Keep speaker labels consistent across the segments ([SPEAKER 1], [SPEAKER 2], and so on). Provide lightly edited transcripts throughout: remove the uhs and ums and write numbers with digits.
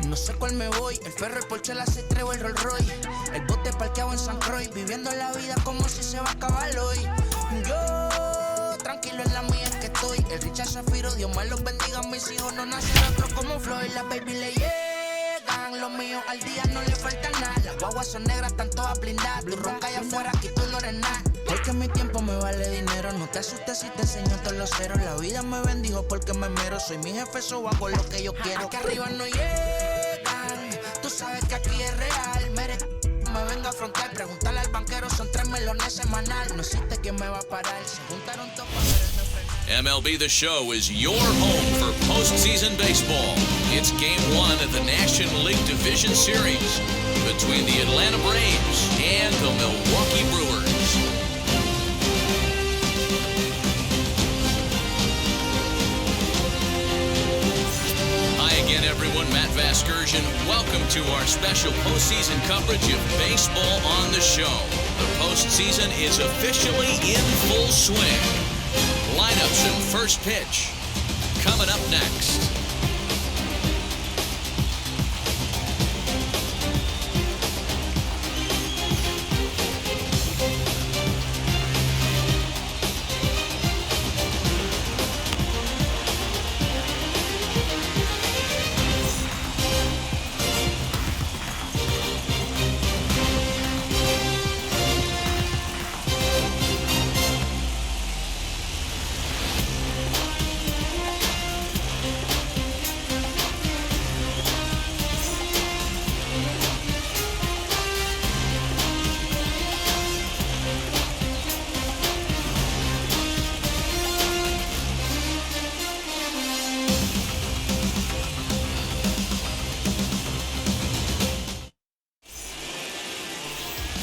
[SPEAKER 1] No sé cuál me voy, el ferro, el Porsche, la C3 o el Rolls Royce. El bote parqueado en San Croix, viviendo la vida como si se va a acabar hoy. Yo, tranquilo en la mía es que estoy. El Richard Zafiro, Dios más los bendiga, mis hijos no nacen otros como Floyd. Las baby le llegan, los míos al día no le falta nada. Las guaguas son negras, están todas blindadas. Tú ronca allá afuera, aquí tú no eres nada. Porque mi tiempo me vale dinero, no te asustes si te enseño todos los ceros. La vida me bendijo porque me mero, soy mi jefe, so hago lo que yo quiero. Aquí arriba no llegan, tú sabes que aquí es real. Me vengo a afrontar, pregúntale al banquero, son 3 melones semanal. No existe quien me va a parar, se juntaron todos para quererme frenar.
[SPEAKER 2] MLB The Show is your home for postseason baseball. It's Game 1 of the National League Division Series between the Atlanta Braves and the Milwaukee Brewers. Again, everyone, Matt Vasgersian. Welcome to our special postseason coverage of baseball on the show. The postseason is officially in full swing. Lineups and first pitch coming up next.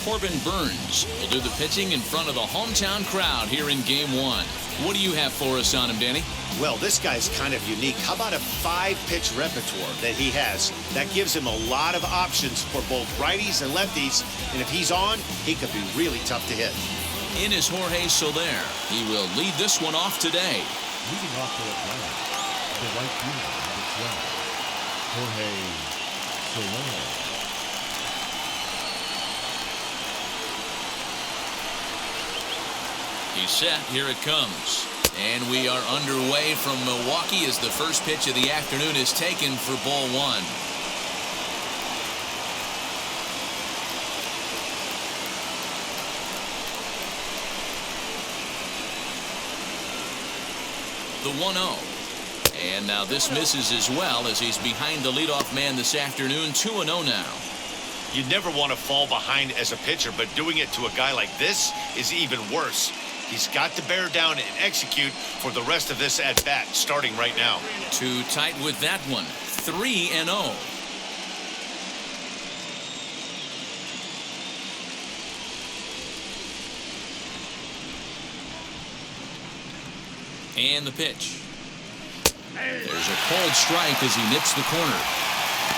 [SPEAKER 2] Corbin Burns will do the pitching in front of the hometown crowd here in Game 1. What do you have for us on him, Danny?
[SPEAKER 3] Well, this guy's kind of unique. How about a 5-pitch repertoire that he has? That gives him a lot of options for both righties and lefties, and if he's on, he could be really tough to hit.
[SPEAKER 2] In is Jorge Soler. He will lead this one off today.
[SPEAKER 4] Leading off for Atlanta, the right fielder, number 12, Jorge Soler.
[SPEAKER 2] He's set. Here it comes. And we are underway from Milwaukee as the first pitch of the afternoon is taken for ball 1. The 1-0. And now this misses as well as he's behind the leadoff man this afternoon. 2-0 now.
[SPEAKER 3] You never want to fall behind as a pitcher, but doing it to a guy like this is even worse. He's got to bear down and execute for the rest of this at-bat, starting right now.
[SPEAKER 2] Too tight with that one. 3-0. And the pitch. There's a cold strike as he nips the corner.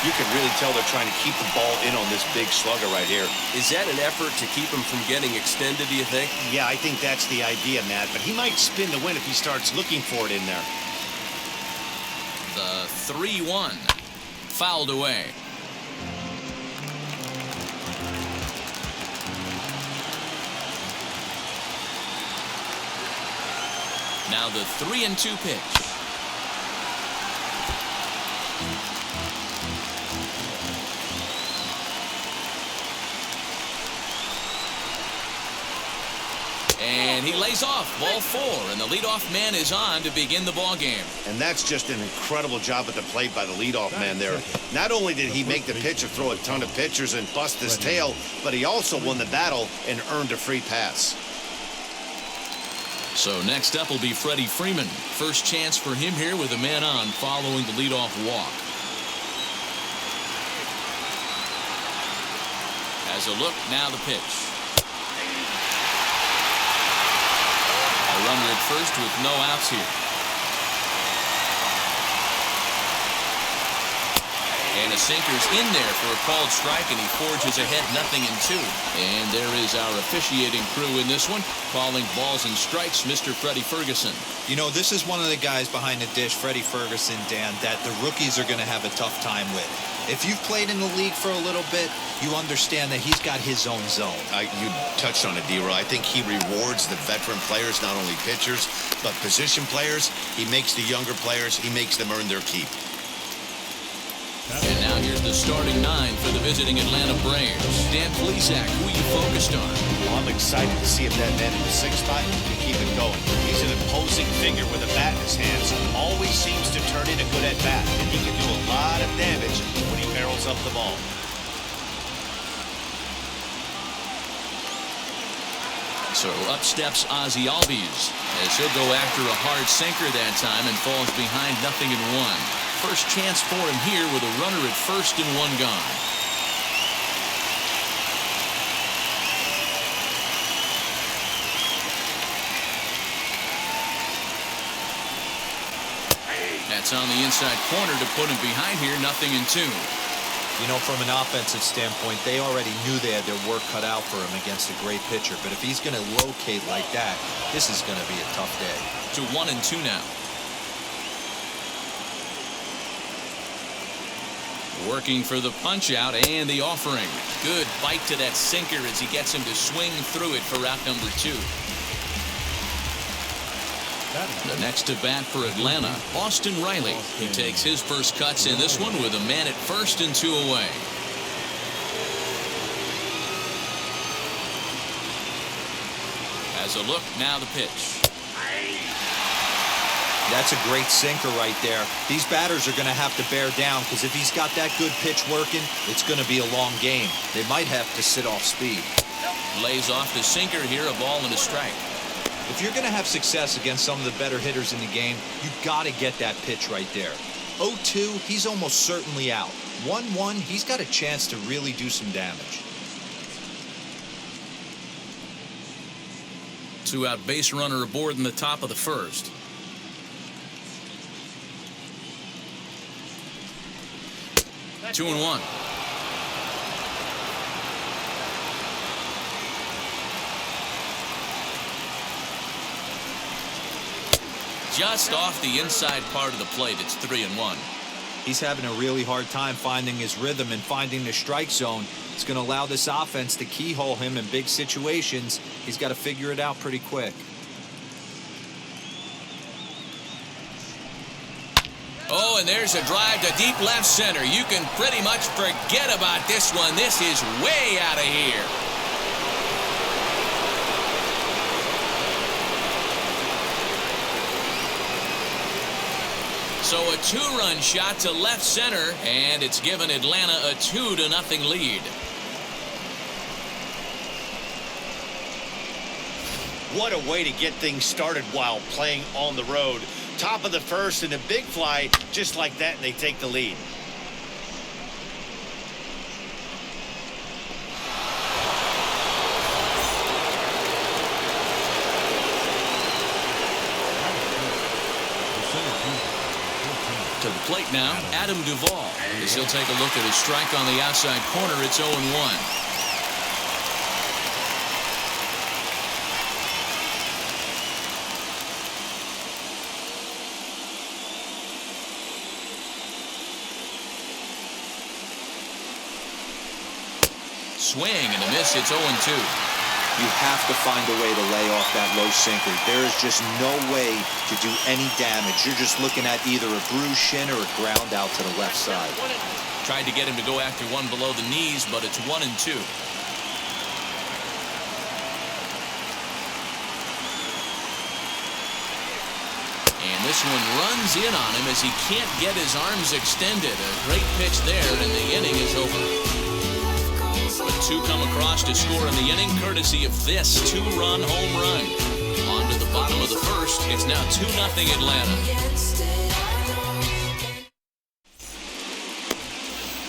[SPEAKER 3] You can really tell they're trying to keep the ball in on this big slugger right here.
[SPEAKER 5] Is that an effort to keep him from getting extended, do you think?
[SPEAKER 3] Yeah, I think that's the idea, Matt. But he might spin the win if he starts looking for it in there.
[SPEAKER 2] The 3-1. Fouled away. Now the 3-2 pitch. And he lays off ball 4, and the leadoff man is on to begin the ball game.
[SPEAKER 3] And that's just an incredible job at the plate by the leadoff man there. Not only did he make the pitch or throw a ton of pitchers and bust his tail, but he also won the battle and earned a free pass.
[SPEAKER 2] So next up will be Freddie Freeman. First chance for him here with a man on following the leadoff walk. As a look, now the pitch. A runner at first with no outs here. And a sinker's in there for a called strike, and he forges ahead 0-2. And there is our officiating crew in this one, calling balls and strikes, Mr. Freddie Ferguson.
[SPEAKER 6] You know, this is one of the guys behind the dish, Freddie Ferguson, Dan, that the rookies are going to have a tough time with. If you've played in the league for a little bit, you understand that he's got his own zone.
[SPEAKER 3] You touched on it, D-Roy. I think he rewards the veteran players, not only pitchers, but position players. He makes the younger players, he makes them earn their keep.
[SPEAKER 2] And now here's the starting 9 for the visiting Atlanta Braves. Dan Plesac, who you focused on?
[SPEAKER 3] Well, I'm excited to see if that man in the 6th spot can keep it going. He's an imposing figure with a bat in his hands. Always seems to turn in a good at-bat, and he can do a lot of damage when he barrels up the ball.
[SPEAKER 2] So up steps Ozzie Albies as he'll go after a hard sinker that time and falls behind 0-1. First chance for him here with a runner at first and 1 gone. That's on the inside corner to put him behind here, 0-2.
[SPEAKER 6] You know, from an offensive standpoint, they already knew they had their work cut out for him against a great pitcher. But if he's going to locate like that, this is going to be a tough day.
[SPEAKER 2] To 1-2 now. Working for the punch out and the offering. Good bite to that sinker as he gets him to swing through it for out number 2. The next to bat for Atlanta, Austin Riley. He takes his first cuts in this one with a man at first and 2 away. Has a look, now the pitch.
[SPEAKER 6] That's a great sinker right there. These batters are going to have to bear down because if he's got that good pitch working, it's going to be a long game. They might have to sit off speed.
[SPEAKER 2] Lays off the sinker here, a ball and a strike.
[SPEAKER 6] If you're going to have success against some of the better hitters in the game, you've got to get that pitch right there. 0-2, he's almost certainly out. 1-1, he's got a chance to really do some damage.
[SPEAKER 2] 2 out base runner aboard in the top of the first. Two and 1. Just off the inside part of the plate, it's 3-1.
[SPEAKER 6] He's having a really hard time finding his rhythm and finding the strike zone. It's going to allow this offense to keyhole him in big situations. He's got to figure it out pretty quick.
[SPEAKER 2] Oh, and there's a drive to deep left center. You can pretty much forget about this one. This is way out of here. So a 2-run shot to left center, and it's given Atlanta a 2-0 lead.
[SPEAKER 3] What a way to get things started while playing on the road. Top of the first and a big fly just like that, and they take the lead.
[SPEAKER 2] To the plate now, Adam Duvall. As he'll take a look at his strike on the outside corner, it's 0-1. Swing and a miss. It's 0-2.
[SPEAKER 6] You have to find a way to lay off that low sinker. There is just no way to do any damage. You're just looking at either a bruised shin or a ground out to the left side.
[SPEAKER 2] Tried to get him to go after one below the knees, but it's 1-2. And this one runs in on him as he can't get his arms extended. A great pitch there, and the inning is over. But 2 come across to score in the inning, courtesy of this 2-run home run. On to the bottom of the first. It's now 2-0 Atlanta.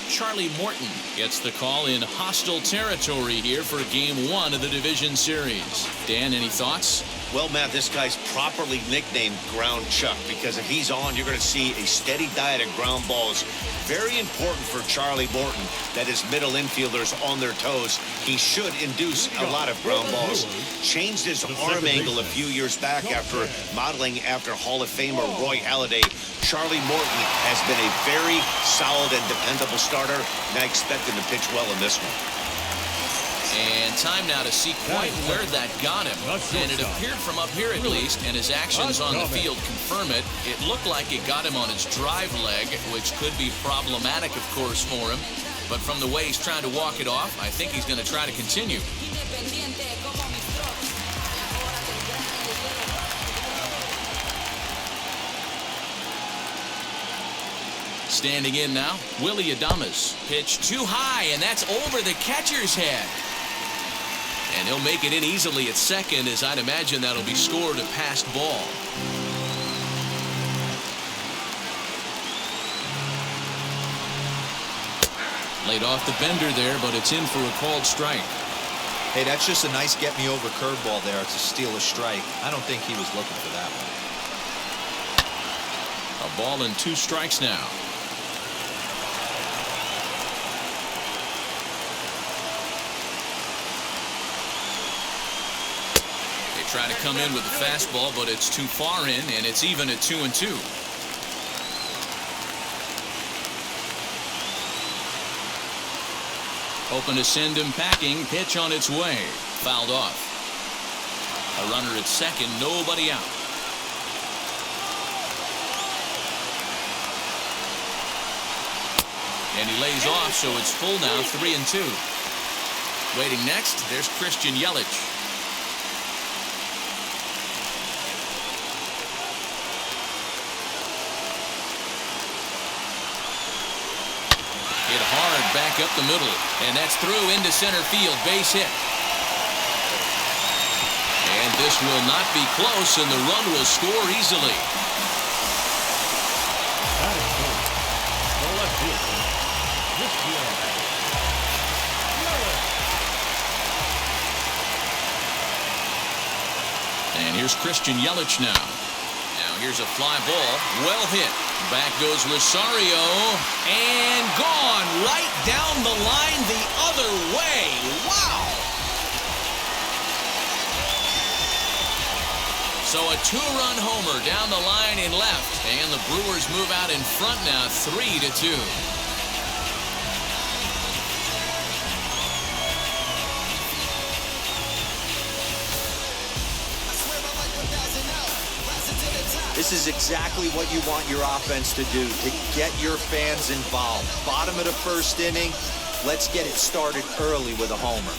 [SPEAKER 2] Charlie Morton gets the call in hostile territory here for Game 1 of the Division Series. Dan, any thoughts?
[SPEAKER 3] Well, Matt, this guy's properly nicknamed Ground Chuck because if he's on, you're going to see a steady diet of ground balls Very important for Charlie Morton that his middle infielders on their toes. He should induce a lot of ground balls. Changed his arm angle a few years back after modeling after Hall of Famer Roy Halladay. Charlie Morton has been a very solid and dependable starter, and I expect him to pitch well in this one.
[SPEAKER 2] And time now to see quite where that got him. And it appeared from up here at least, and his actions on the field confirm it. It looked like it got him on his drive leg, which could be problematic, of course, for him. But from the way he's trying to walk it off, I think he's going to try to continue. Standing in now, Willie Adames. Pitch too high, and that's over the catcher's head. And he'll make it in easily at second, as I'd imagine that'll be scored a passed ball. Laid off the bender there, but it's in for a called strike.
[SPEAKER 6] Hey, that's just a nice get-me-over curveball there to steal a strike. I don't think he was looking for that one.
[SPEAKER 2] A ball and 2 strikes now. Try to come in with the fastball, but it's too far in, and it's even at 2-2. Hoping to send him packing. Pitch on its way. Fouled off. A runner at second, nobody out. And he lays off, so it's full now, 3-2. Waiting next, there's Christian Yelich. Hit hard back up the middle, and that's through into center field. Base hit. And this will not be close, and the run will score easily. And here's Christian Yelich now. Now here's a fly ball. Well hit. Back goes Rosario. And gone right down the line the other way. Wow. So a 2-run homer down the line in left. And the Brewers move out in front now, 3-2.
[SPEAKER 6] This is exactly what you want your offense to do, to get your fans involved. Bottom of the first inning, let's get it started early with a homer.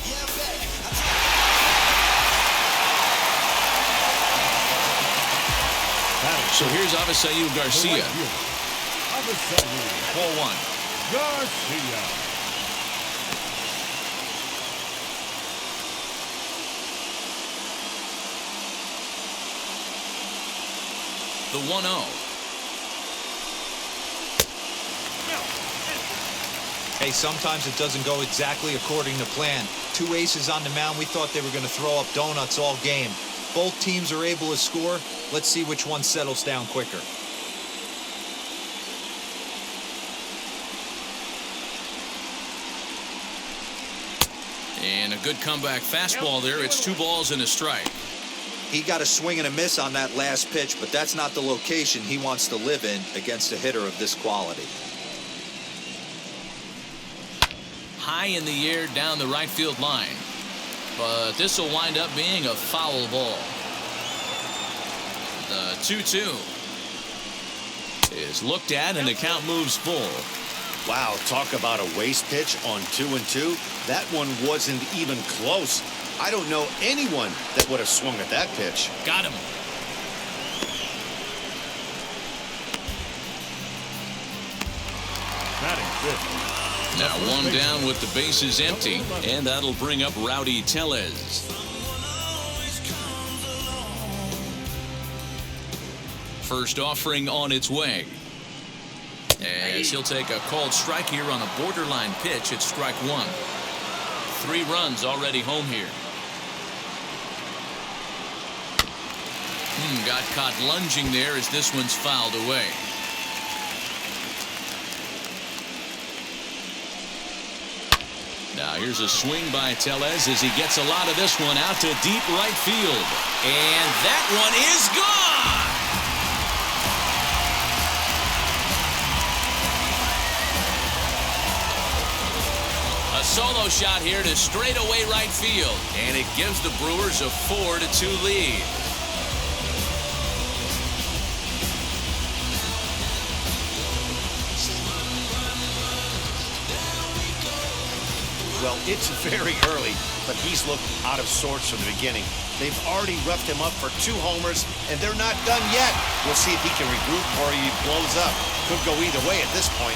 [SPEAKER 2] So here's Avisail Garcia. 4-1.
[SPEAKER 4] Garcia.
[SPEAKER 2] The 1-0.
[SPEAKER 6] Hey, sometimes it doesn't go exactly according to plan. 2 aces on the mound. We thought they were going to throw up donuts all game. Both teams are able to score. Let's see which one settles down quicker.
[SPEAKER 2] And a good comeback fastball there. It's 2 balls and a strike.
[SPEAKER 6] He got a swing and a miss on that last pitch, but that's not the location he wants to live in against a hitter of this quality.
[SPEAKER 2] High in the air down the right field line. But this will wind up being a foul ball. The 2-2 is looked at, and the count moves full.
[SPEAKER 3] Wow, talk about a waste pitch on 2-2. That one wasn't even close. I don't know anyone that would have swung at that pitch.
[SPEAKER 2] Got him. Now 1 down with the bases empty, and that'll bring up Rowdy Tellez. First offering on its way. As he'll take a called strike here on a borderline pitch at strike 1. 3 runs already home here. Got caught lunging there as this one's fouled away. Now here's a swing by Tellez as he gets a lot of this one out to deep right field. And that one is gone! A solo shot here to straightaway right field. And it gives the Brewers a 4-2 lead.
[SPEAKER 3] Well, it's very early, but he's looked out of sorts from the beginning. They've already roughed him up for 2 homers, and they're not done yet. We'll see if he can regroup or he blows up. Could go either way at this point.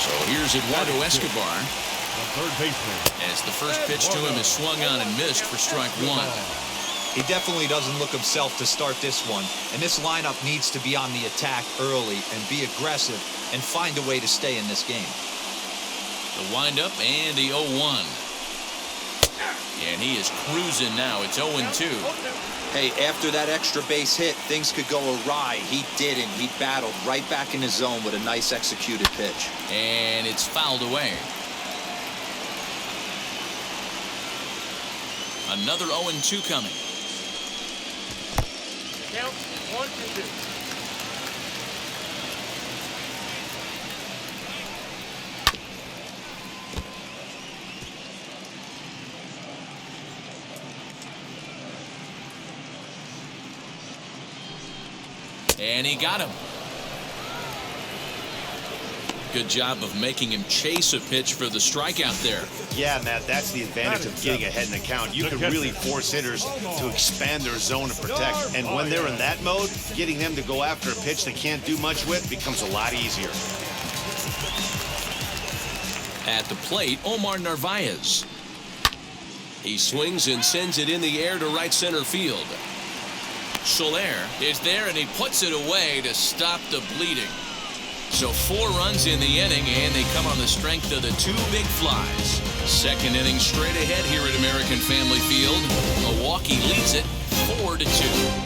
[SPEAKER 2] So here's Eduardo Escobar.
[SPEAKER 4] The third baseman.
[SPEAKER 2] As the first pitch to him is swung on and missed for strike 1.
[SPEAKER 6] He definitely doesn't look himself to start this one, and this lineup needs to be on the attack early and be aggressive and find a way to stay in this game.
[SPEAKER 2] The windup and the 0-1. And he is cruising now. It's 0-2.
[SPEAKER 7] Hey, after that extra base hit, things could go awry. He didn't. He battled right back in his zone with a nice executed pitch.
[SPEAKER 2] And it's fouled away. Another 0-2 coming.
[SPEAKER 8] Count 1-2.
[SPEAKER 2] And he got him. Good job of making him chase a pitch for the strikeout there.
[SPEAKER 3] Yeah, Matt, that's the advantage of getting ahead in the count. You can really force hitters to expand their zone and protect. And when they're in that mode, getting them to go after a pitch they can't do much with becomes a lot easier.
[SPEAKER 2] At the plate, Omar Narvaez. He swings and sends it in the air to right center field. Soler is there and he puts it away to stop the bleeding. So 4 runs in the inning, and they come on the strength of the 2 big flies. Second inning straight ahead here at American Family Field. Milwaukee leads it 4-2.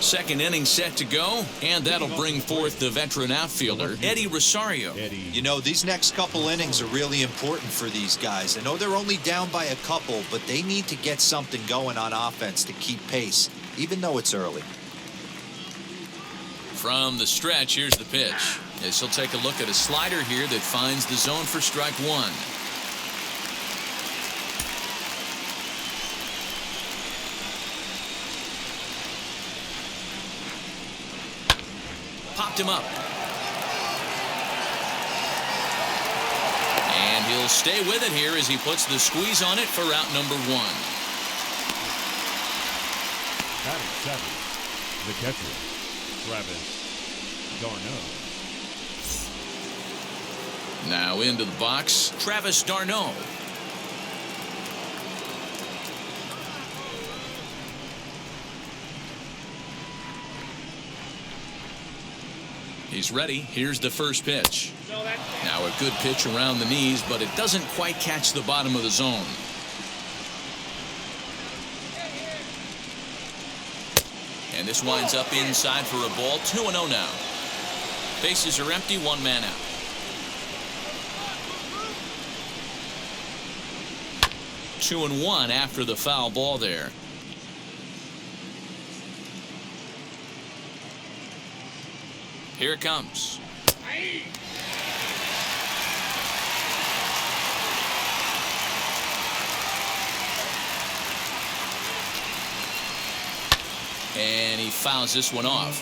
[SPEAKER 2] Second inning set to go, and that'll bring forth the veteran outfielder, Eddie Rosario.
[SPEAKER 6] You know, these next couple innings are really important for these guys. I know they're only down by a couple, but they need to get something going on offense to keep pace, even though it's early.
[SPEAKER 2] From the stretch, here's the pitch. As he'll take a look at a slider here that finds the zone for strike 1. Popped him up. And he'll stay with it here as he puts the squeeze on it for out number 1.
[SPEAKER 4] Batting 7. The catcher, Travis d'Arnaud.
[SPEAKER 2] Now into the box, Travis d'Arnaud. He's ready. Here's the first pitch. Now a good pitch around the knees, but it doesn't quite catch the bottom of the zone. And this winds up inside for a ball. 2-0 now. Bases are empty, 1 man out. Two and 1 after the foul ball there. Here it comes. And he fouls this one off.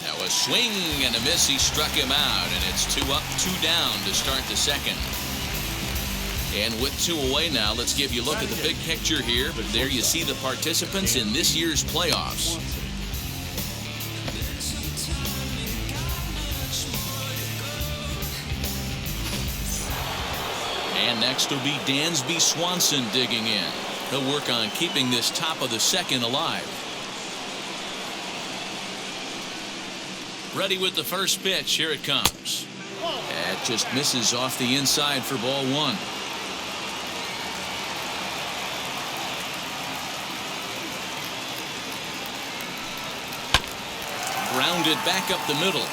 [SPEAKER 2] Now a swing and a miss. He struck him out, and it's 2 up, 2 down to start the second. And with 2 away now, let's give you a look at the big picture here. There you see the participants in this year's playoffs. And next will be Dansby Swanson digging in. He'll work on keeping this top of the second alive. Ready with the first pitch. Here it comes. That just misses off the inside for ball one. Grounded back up the middle.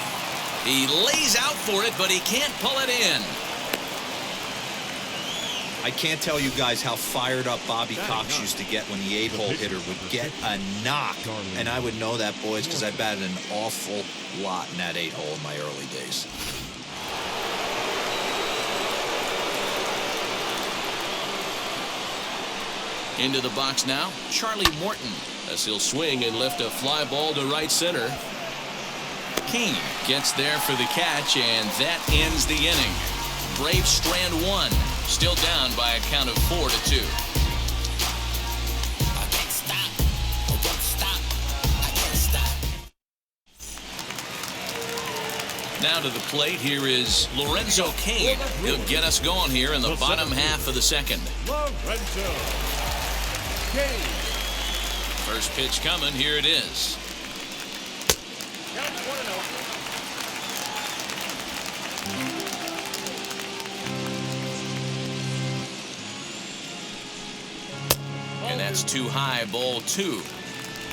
[SPEAKER 2] He lays out for it, but he can't pull it in.
[SPEAKER 6] I can't tell you guys how fired up Bobby Cox used to get when the 8-hole hitter would get a knock. And I would know that, boys, because I batted an awful lot in that 8-hole in my early days.
[SPEAKER 2] Into the box now, Charlie Morton, as he'll swing and lift a fly ball to right center. King gets there for the catch, and that ends the inning. Braves strand one, still down by a count of 4-2. Now to the plate, here is Lorenzo Cain. He'll get us going here in the bottom half of the second.
[SPEAKER 4] Lorenzo Cain.
[SPEAKER 2] First pitch coming, here it is.
[SPEAKER 8] Count 1-0.
[SPEAKER 2] And that's too high, ball two.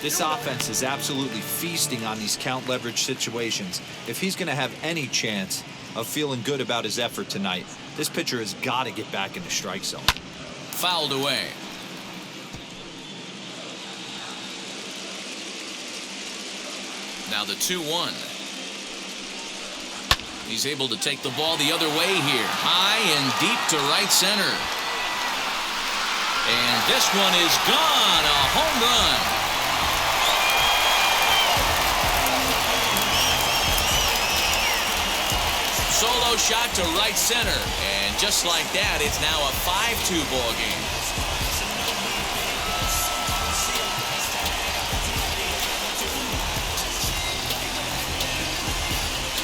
[SPEAKER 6] This offense is absolutely feasting on these count leverage situations. If he's going to have any chance of feeling good about his effort tonight, this pitcher has got to get back in the strike zone.
[SPEAKER 2] Fouled away. Now the 2-1. He's able to take the ball the other way here. High and deep to right center. And this one is gone. A home run. Solo shot to right center. And just like that, it's now a 5-2 ball game.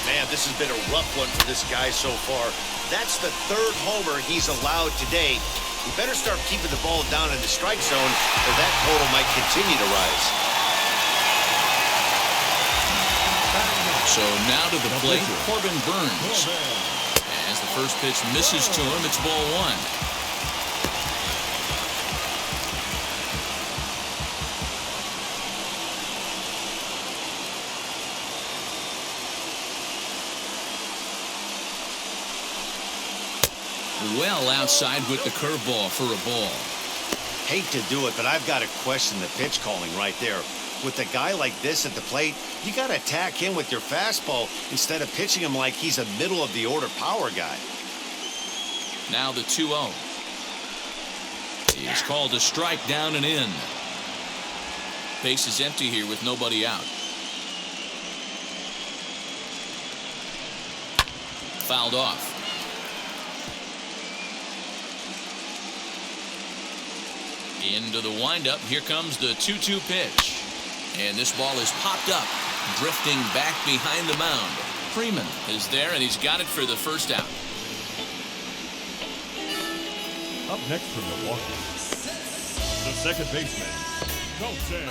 [SPEAKER 3] Man, this has been a rough one for this guy so far. That's the third homer he's allowed today. He better start keeping the ball down in the strike zone, or that total might continue to rise.
[SPEAKER 2] So now to the plate, Corbin Burns. As the first pitch misses to him, it's ball one. Well outside with the curveball for a ball.
[SPEAKER 3] Hate to do it, but I've got to question the pitch calling right there. With a guy like this at the plate, you got to attack him with your fastball instead of pitching him like he's a middle-of-the-order power guy.
[SPEAKER 2] Now the 2-0. He's called a strike, down and in. Base is empty here with nobody out. Fouled off. Into the windup. Here comes the 2-2 pitch. And this ball is popped up, drifting back behind the mound. Freeman is there, and he's got it for the first out.
[SPEAKER 4] Up next from Milwaukee, the second baseman, Colton.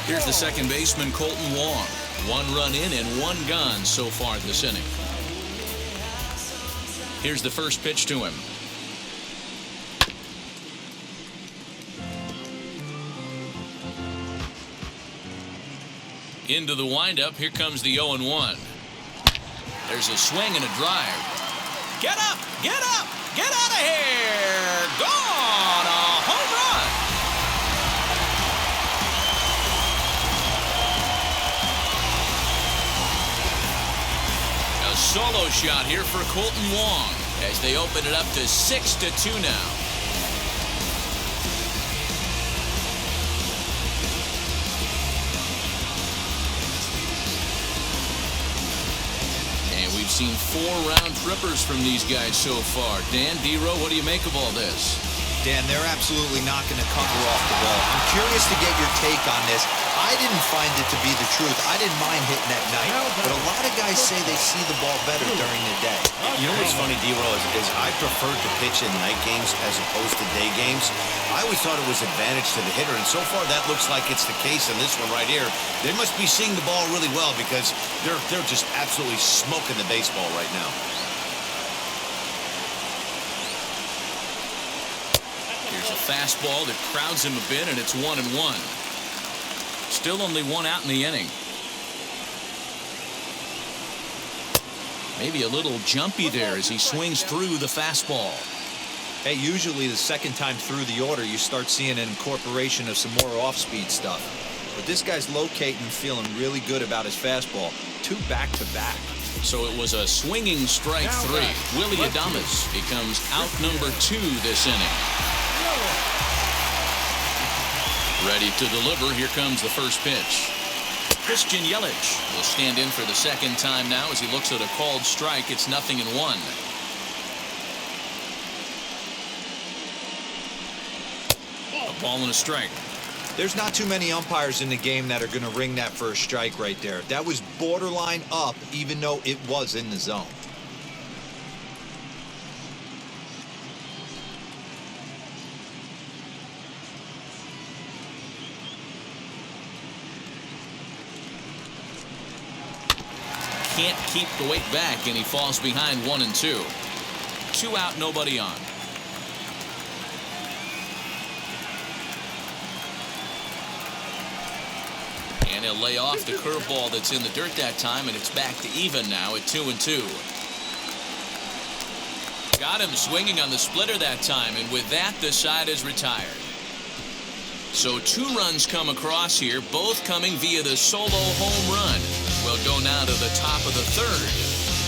[SPEAKER 2] Here's the second baseman, Colton Wong. 1 run in and 1 gone so far this inning. Here's the first pitch to him. Into the windup. Here comes the 0-1. There's a swing and a drive. Get up! Get up! Get out of here! Gone! A home run! A solo shot here for Colton Wong as they open it up to 6-2 now. Seen 4 round trippers from these guys so far. Dan, D-Row, what do you make of all this?
[SPEAKER 6] Dan, they're absolutely not going to cover off the ball. I'm curious to get your take on this. I didn't find it to be the truth. I didn't mind hitting that night, but a lot of guys guys say they see the ball better during the day.
[SPEAKER 3] You know what's funny, D-Roll, is I prefer to pitch in night games as opposed to day games. I always thought it was advantage to the hitter, and so far that looks like it's the case in this one right here. They must be seeing the ball really well because they're just absolutely smoking the baseball right now.
[SPEAKER 2] Here's a fastball that crowds him a bit, and it's 1-1. Still only one out in the inning. Maybe a little jumpy there as he swings through the fastball.
[SPEAKER 6] Hey, usually the second time through the order, you start seeing an incorporation of some more off-speed stuff. But this guy's locating, feeling really good about his fastball. 2 back-to-back.
[SPEAKER 2] So it was a swinging strike 3. Willie Adames becomes out number 2 this inning. Ready to deliver. Here comes the first pitch. Christian Yelich will stand in for the second time now as he looks at a called strike. It's 0-1. A ball and a strike.
[SPEAKER 6] There's not too many umpires in the game that are going to ring that first strike right there. That was borderline up, even though it was in the zone.
[SPEAKER 2] Can't keep the weight back, and he falls behind 1-2. 2 out, nobody on. And he'll lay off the curveball that's in the dirt that time, and it's back to even now at 2-2. Got him swinging on the splitter that time, and with that, the side is retired. So 2 runs come across here, both coming via the solo home run. We'll go now to the top of the 3rd.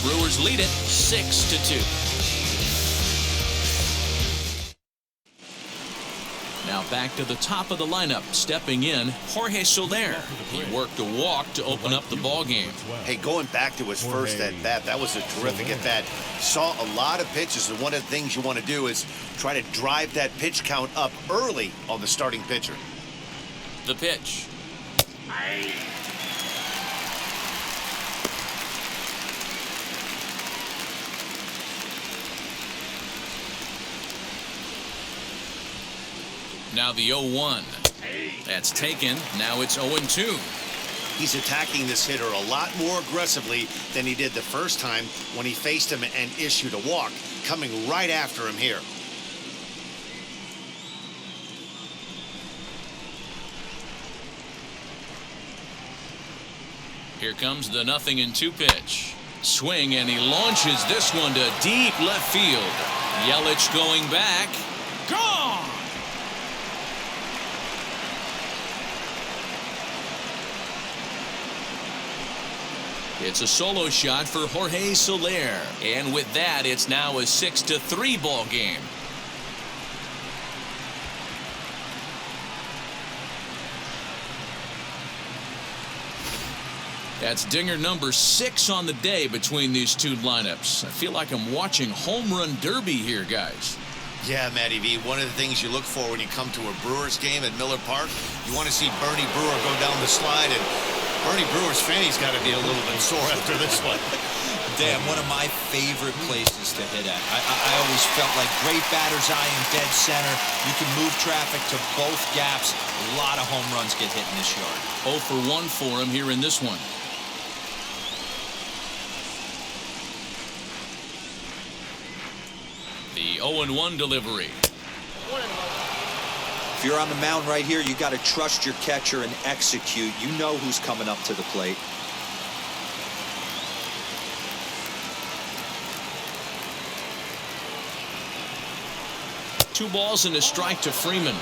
[SPEAKER 2] Brewers lead it 6-2. Now back to the top of the lineup. Stepping in, Jorge Soler. He worked a walk to open up the ball game.
[SPEAKER 3] Hey, going back to his first at bat, that was a terrific at bat. Saw a lot of pitches, and one of the things you want to do is try to drive that pitch count up early on the starting pitcher.
[SPEAKER 2] The pitch. Now the 0-1. That's taken. Now it's 0-2.
[SPEAKER 3] He's attacking this hitter a lot more aggressively than he did the first time when he faced him and issued a walk, coming right after him here.
[SPEAKER 2] Here comes the 0-2 pitch. Swing, and he launches this one to deep left field. Yelich going back. Gone! It's a solo shot for Jorge Soler. And with that, it's now a 6-3 ball game. That's dinger number 6 on the day between these 2 lineups. I feel like I'm watching home run derby here, guys.
[SPEAKER 3] Yeah, Matty V, one of the things you look for when you come to a Brewers game at Miller Park, you want to see Bernie Brewer go down the slide, and Bernie Brewer's fanny's got to be a little bit sore after this one.
[SPEAKER 6] Damn, one of my favorite places to hit at. I always felt like great batter's eye in dead center. You can move traffic to both gaps. A lot of home runs get hit in this yard.
[SPEAKER 2] 0 for 1 for him here in this one. The 0-1 delivery.
[SPEAKER 7] If you're on the mound right here, you got to trust your catcher and execute. You know who's coming up to the plate.
[SPEAKER 2] Two balls and a strike to Freeman.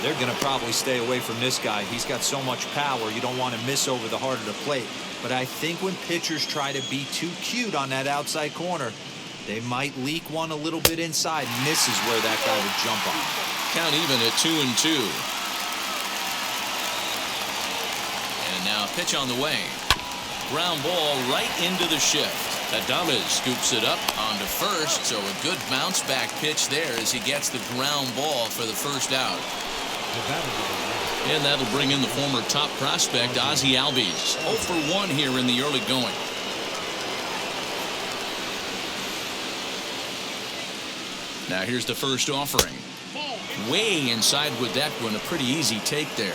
[SPEAKER 6] They're going to probably stay away from this guy. He's got so much power, you don't want to miss over the heart of the plate. But I think when pitchers try to be too cute on that outside corner, they might leak one a little bit inside. Misses where that guy would jump on.
[SPEAKER 2] Count even at 2-2. And now a pitch on the way. Ground ball right into the shift. Adames scoops it up onto first, so a good bounce back pitch there as he gets the ground ball for the first out. And that'll bring in the former top prospect Ozzie Albies. 0 for 1 here in the early going. Now here's the first offering. Way inside with that one. A pretty easy take there.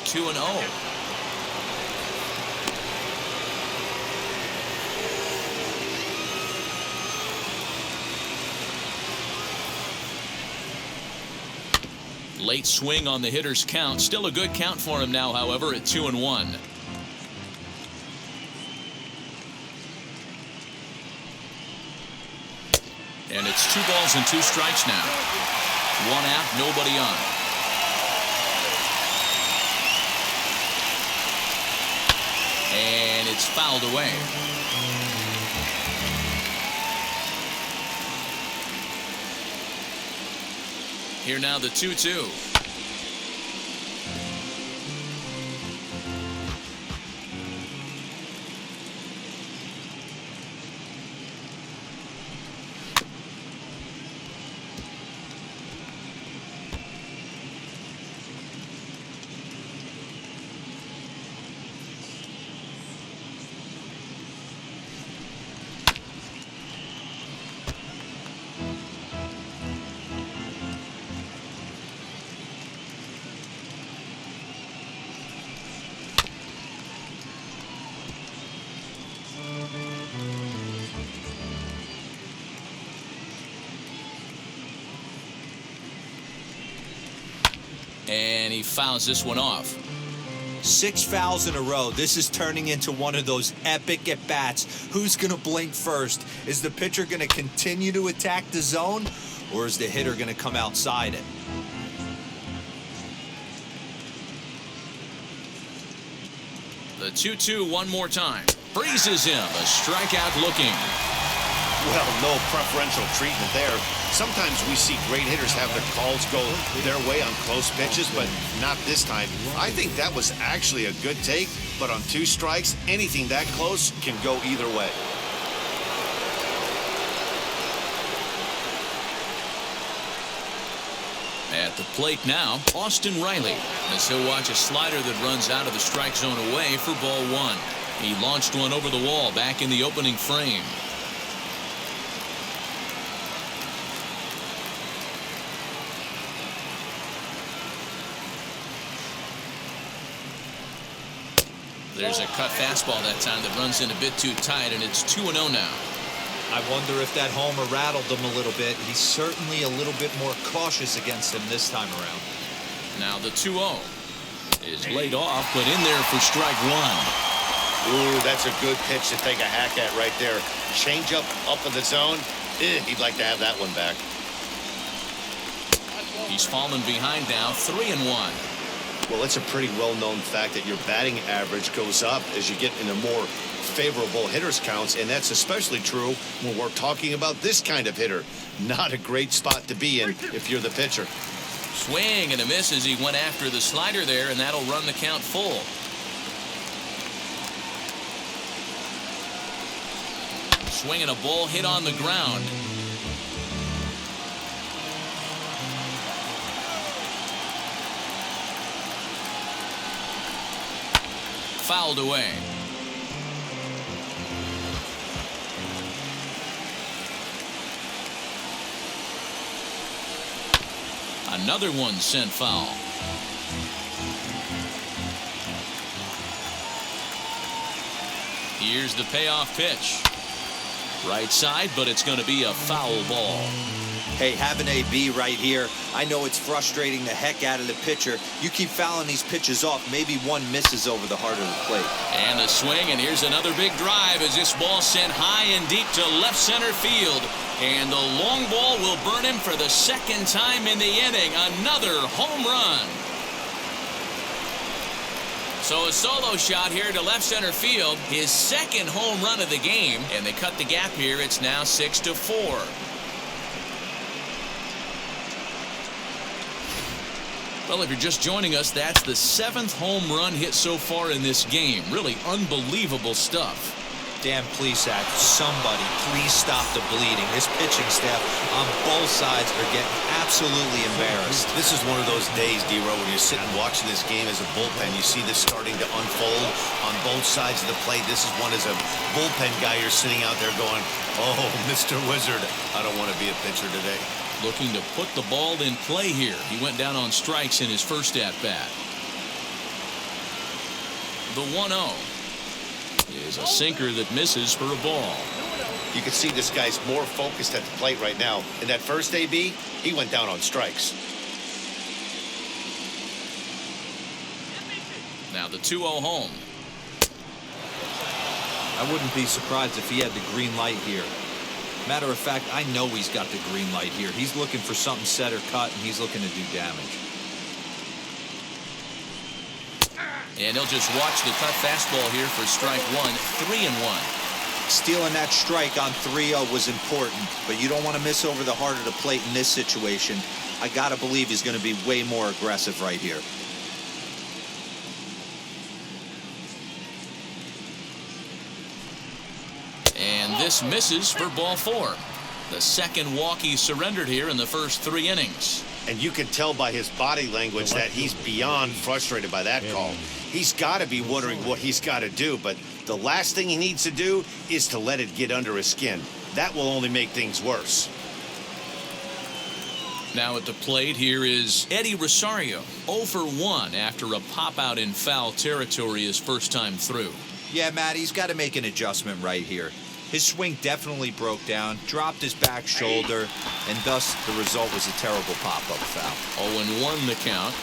[SPEAKER 2] Two and 0. Late swing on the hitter's count. Still a good count for him now, however, at 2 and 1. And it's 2 balls and 2 strikes now. 1 out, nobody on. And it's fouled away. Here now the 2-2. And he fouls this one off.
[SPEAKER 6] 6 fouls in a row. This is turning into one of those epic at-bats. Who's going to blink first? Is the pitcher going to continue to attack the zone, or is the hitter going to come outside it?
[SPEAKER 2] The 2-2 one more time. Freezes him. A strikeout looking.
[SPEAKER 3] Well, no preferential treatment there. Sometimes we see great hitters have their calls go their way on close pitches, but not this time. I think that was actually a good take, but on 2 strikes, anything that close can go either way.
[SPEAKER 2] At the plate now, Austin Riley, as he'll watch a slider that runs out of the strike zone away for ball 1. He launched one over the wall back in the opening frame. There's a cut fastball that time that runs in a bit too tight, and it's 2-0 now.
[SPEAKER 6] I wonder if that homer rattled him a little bit. He's certainly a little bit more cautious against him this time around.
[SPEAKER 2] Now the 2-0 is laid off, but in there for strike 1.
[SPEAKER 3] Ooh, that's a good pitch to take a hack at right there. Change up in the zone. He'd like to have that one back.
[SPEAKER 2] He's fallen behind now, 3-1.
[SPEAKER 3] Well, it's a pretty well-known fact that your batting average goes up as you get into more favorable hitters counts, and that's especially true when we're talking about this kind of hitter. Not a great spot to be in if you're the pitcher.
[SPEAKER 2] Swing and a miss as he went after the slider there, and that'll run the count full. Swing and a ball hit on the ground. Fouled away. Another one sent foul. Here's the payoff pitch. Right side, but it's going to be a foul ball.
[SPEAKER 7] Hey, have an AB right here. I know it's frustrating the heck out of the pitcher. You keep fouling these pitches off, maybe one misses over the heart of the plate.
[SPEAKER 2] And the swing, and here's another big drive as this ball sent high and deep to left center field. And the long ball will burn him for the 2nd time in the inning. Another home run. So a solo shot here to left center field. His 2nd home run of the game. And they cut the gap here. It's now 6-4. Well, if you're just joining us, that's the 7th home run hit so far in this game. Really unbelievable stuff.
[SPEAKER 6] Dan Plesac, somebody please stop the bleeding. This pitching staff on both sides are getting
[SPEAKER 7] absolutely embarrassed.
[SPEAKER 3] This is one of those days, D-Row, when you're sitting watching this game as a bullpen. You see this starting to unfold on both sides of the plate. This is one as a bullpen guy. You're sitting out there going, oh, Mr. Wizard, I don't want to be a pitcher today.
[SPEAKER 2] Looking to put the ball in play here. He went down on strikes in his first at-bat. The 1-0 is a sinker that misses for a ball.
[SPEAKER 3] You can see this guy's more focused at the plate right now. In that first AB, he went down on strikes.
[SPEAKER 2] Now the 2-0 home.
[SPEAKER 6] I wouldn't be surprised if he had the green light here. Matter of fact, I know he's got the green light here. He's looking for something set or cut, and he's looking to do damage.
[SPEAKER 2] And he'll just watch the cut fastball here for strike one. 3-1.
[SPEAKER 7] Stealing that strike on 3-0 was important, but you don't want to miss over the heart of the plate in this situation. I got to believe he's going to be way more aggressive right here.
[SPEAKER 2] And this misses for ball 4. The second walk he surrendered here in the first 3 innings.
[SPEAKER 3] And you can tell by his body language that he's beyond frustrated by that call. He's got to be wondering what he's got to do, but the last thing he needs to do is to let it get under his skin. That will only make things worse.
[SPEAKER 2] Now at the plate here is Eddie Rosario. 0 for 1 after a pop-out in foul territory his first time through.
[SPEAKER 7] Yeah, Matt, he's got to make an adjustment right here. His swing definitely broke down, dropped his back shoulder, and thus the result was a terrible pop-up foul.
[SPEAKER 2] 0-1 the count.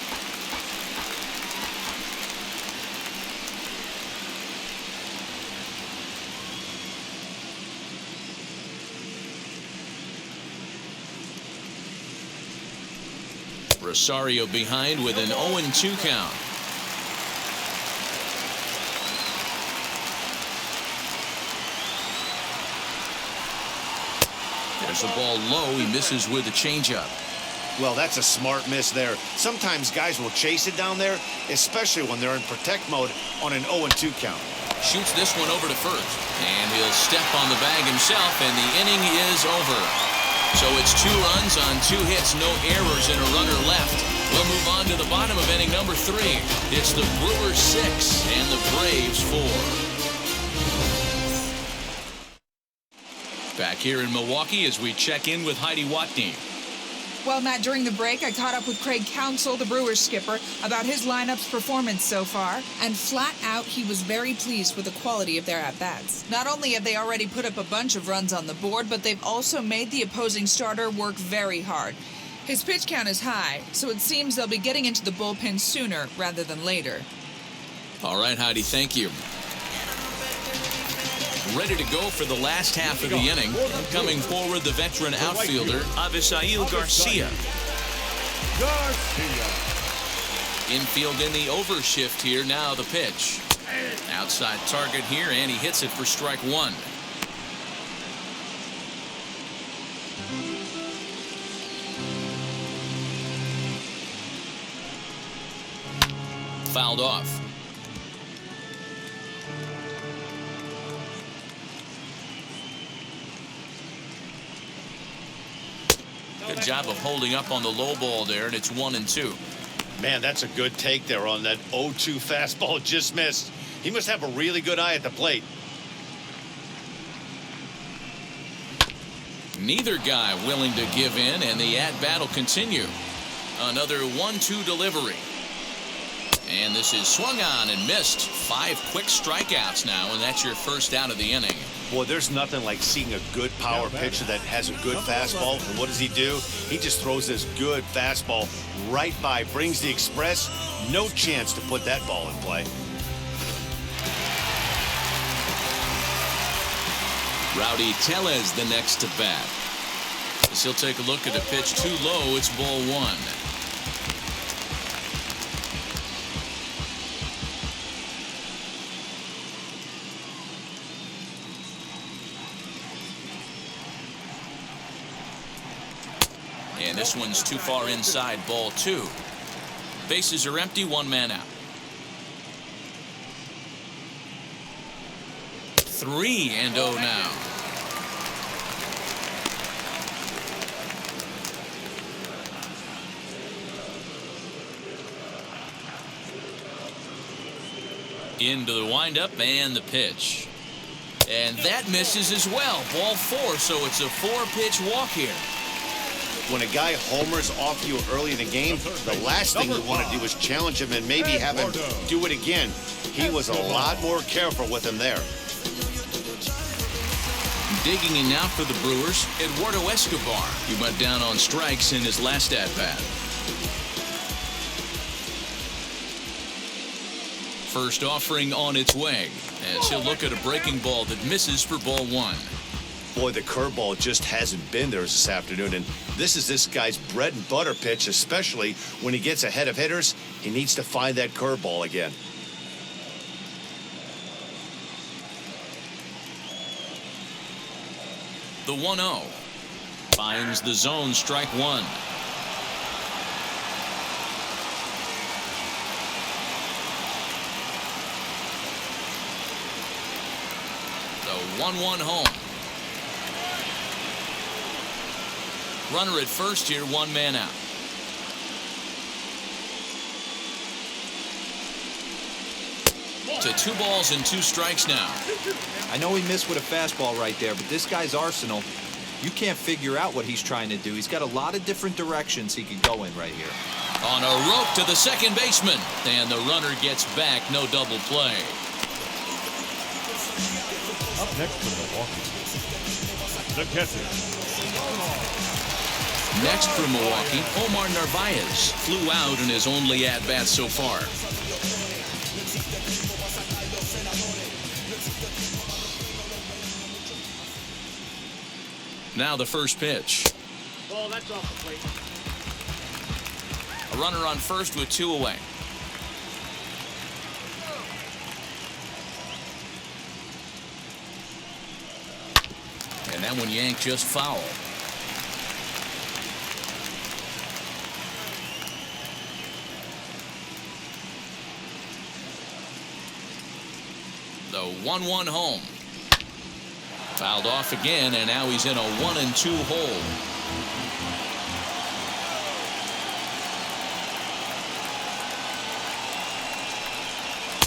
[SPEAKER 2] Rosario behind with an 0-2 count. There's a ball low. He misses with a changeup.
[SPEAKER 3] Well, that's a smart miss there. Sometimes guys will chase it down there, especially when they're in protect mode on an 0-2 count.
[SPEAKER 2] Shoots this one over to first, and he'll step on the bag himself, and the inning is over. So it's 2 runs on 2 hits, no errors, and a runner left. We'll move on to the bottom of inning number 3. It's the Brewers 6 and the Braves 4. Back here in Milwaukee as we check in with Heidi Watney.
[SPEAKER 9] Well, Matt, during the break, I caught up with Craig Counsell, the Brewers skipper, about his lineup's performance so far. And flat out, he was very pleased with the quality of their at-bats. Not only have they already put up a bunch of runs on the board, but they've also made the opposing starter work very hard. His pitch count is high, so it seems they'll be getting into the bullpen sooner rather than later.
[SPEAKER 2] All right, Heidi, thank you. Ready to go for the last half of the inning. Coming forward, the veteran outfielder, Avisail Garcia. Infield in the overshift here. Now the pitch. Outside target here, and he hits it for strike 1. Fouled off. Good job of holding up on the low ball there, and it's 1-2.
[SPEAKER 3] Man, that's a good take there on that 0-2 fastball just missed. He must have a really good eye at the plate.
[SPEAKER 2] Neither guy willing to give in, and the at-bat will continue. Another 1-2 delivery. And this is swung on and missed. 5 quick strikeouts now, and that's your first out of the inning.
[SPEAKER 3] Boy, there's nothing like seeing a good power pitcher that has a good fastball. And what does he do? He just throws this good fastball right by, brings the express. No chance to put that ball in play.
[SPEAKER 2] Rowdy Tellez the next to bat. As he'll take a look at a pitch too low. It's ball 1. And this one's too far inside, ball 2. Bases are empty, 1 man out. 3-0 now. Into the windup and the pitch. And that misses as well. Ball 4, so it's a 4-pitch walk here.
[SPEAKER 3] When a guy homers off you early in the game, the last thing you want to do is challenge him and maybe have him do it again. He was a lot more careful with him there.
[SPEAKER 2] Digging in now for the Brewers, Eduardo Escobar. He went down on strikes in his last at-bat. First offering on its way as he'll look at a breaking ball that misses for ball 1.
[SPEAKER 3] Boy, the curveball just hasn't been there this afternoon, and this is this guy's bread and butter pitch, especially when he gets ahead of hitters. He needs to find that curveball again.
[SPEAKER 2] The 1-0 finds the zone, strike 1. The 1-1 home. Runner at first here, 1 man out. To 2 balls and 2 strikes now.
[SPEAKER 7] I know he missed with a fastball right there, but this guy's arsenal, you can't figure out what he's trying to do. He's got a lot of different directions he could go in right here.
[SPEAKER 2] On a rope to the second baseman, and the runner gets back. No double play.
[SPEAKER 4] Up next for Milwaukee, the catcher.
[SPEAKER 2] Next for Milwaukee, Omar Narvaez flew out in his only at-bat so far. Now the first pitch.
[SPEAKER 8] Ball, that's off the plate.
[SPEAKER 2] A runner on first with 2 away. And that one yanked just foul. The 1-1 home. Fouled off again, and now he's in a 1-2 hole.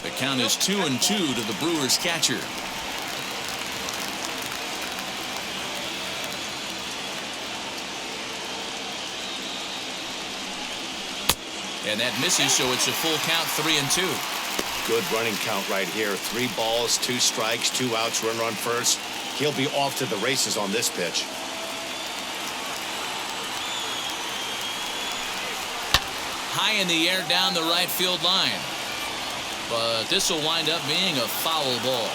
[SPEAKER 2] The count is 2-2 to the Brewers catcher. And that misses, so it's a full count, 3-2.
[SPEAKER 3] Good running count right here. 3 balls, 2 strikes, 2 outs, runner on first. He'll be off to the races on this pitch.
[SPEAKER 2] High in the air down the right field line. But this will wind up being a foul ball.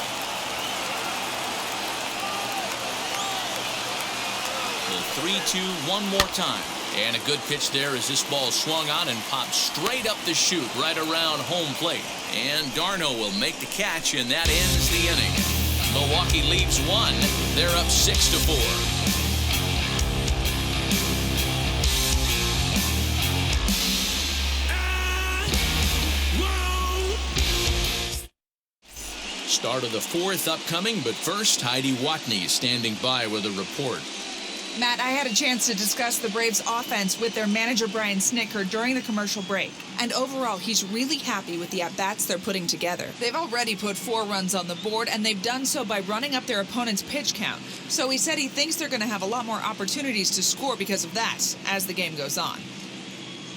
[SPEAKER 2] The 3-2 one more time. And a good pitch there as this ball swung on and popped straight up the chute right around home plate. And Darno will make the catch, and that ends the inning. Milwaukee leaves 1. They're up 6-4. Start of the 4th upcoming, but first, Heidi Watney is standing by with a report.
[SPEAKER 9] Matt, I had a chance to discuss the Braves' offense with their manager, Brian Snitker, during the commercial break. And overall, he's really happy with the at-bats they're putting together. They've already put 4 runs on the board, and they've done so by running up their opponent's pitch count. So he said he thinks they're going to have a lot more opportunities to score because of that as the game goes on.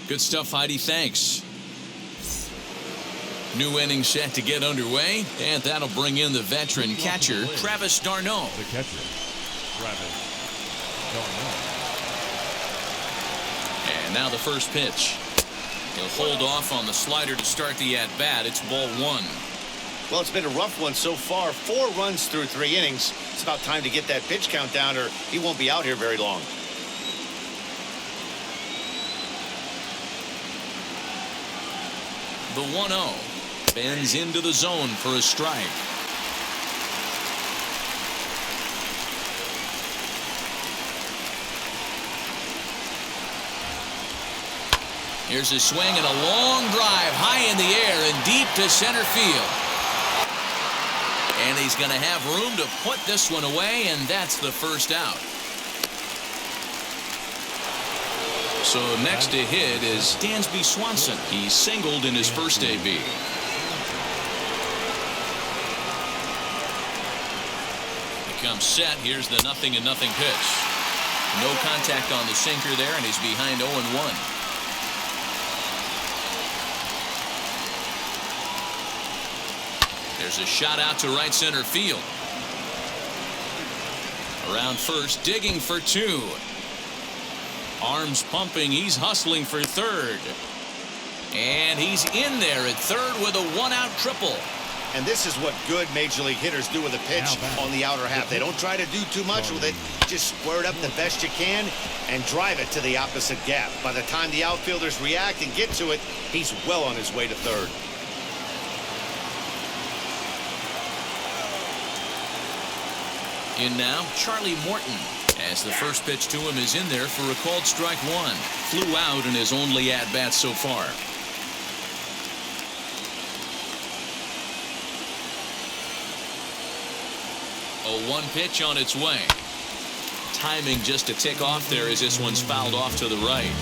[SPEAKER 2] Good stuff, Heidi. Thanks. New inning set to get underway, and that'll bring in the veteran catcher, Travis d'Arnaud.
[SPEAKER 4] The catcher, Travis d'Arnaud.
[SPEAKER 2] And now the first pitch. He'll hold off on the slider to start the at-bat. It's ball 1.
[SPEAKER 3] Well, it's been a rough one so far. 4 runs through 3 innings. It's about time to get that pitch count down, or he won't be out here very long.
[SPEAKER 2] The 1-0 bends into the zone for a strike. Here's a swing and a long drive high in the air and deep to center field. And he's going to have room to put this one away, and that's the first out. So next to hit is Dansby Swanson. He singled in his first AB. arm set. Here's the 0-0 pitch. No contact on the sinker there, and he's behind 0-1. There's a shot out to right center field. Around first, digging for 2. Arms pumping, he's hustling for third. And he's in there at third with a 1-out triple.
[SPEAKER 3] And this is what good major league hitters do with a pitch on the outer half. They don't try to do too much with it. Just square it up the best you can and drive it to the opposite gap. By the time the outfielders react and get to it, he's well on his way to third.
[SPEAKER 2] In now, Charlie Morton, as the first pitch to him is in there for a called strike 1. Flew out in his only at-bat so far. A 1 pitch on its way. Timing just a tick off there as this one's fouled off to the right.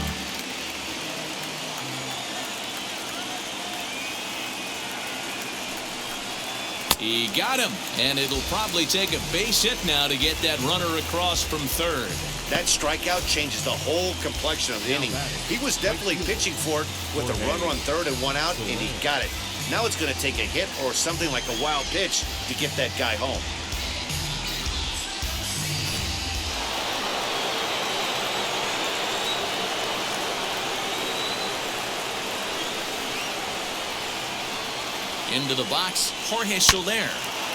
[SPEAKER 2] He got him, and it'll probably take a base hit now to get that runner across from third.
[SPEAKER 3] That strikeout changes the whole complexion of the inning. He was definitely pitching for it with a runner on third and 1 out, and he got it. Now it's going to take a hit or something like a wild pitch to get that guy home.
[SPEAKER 2] Into the box, Jorge Soler.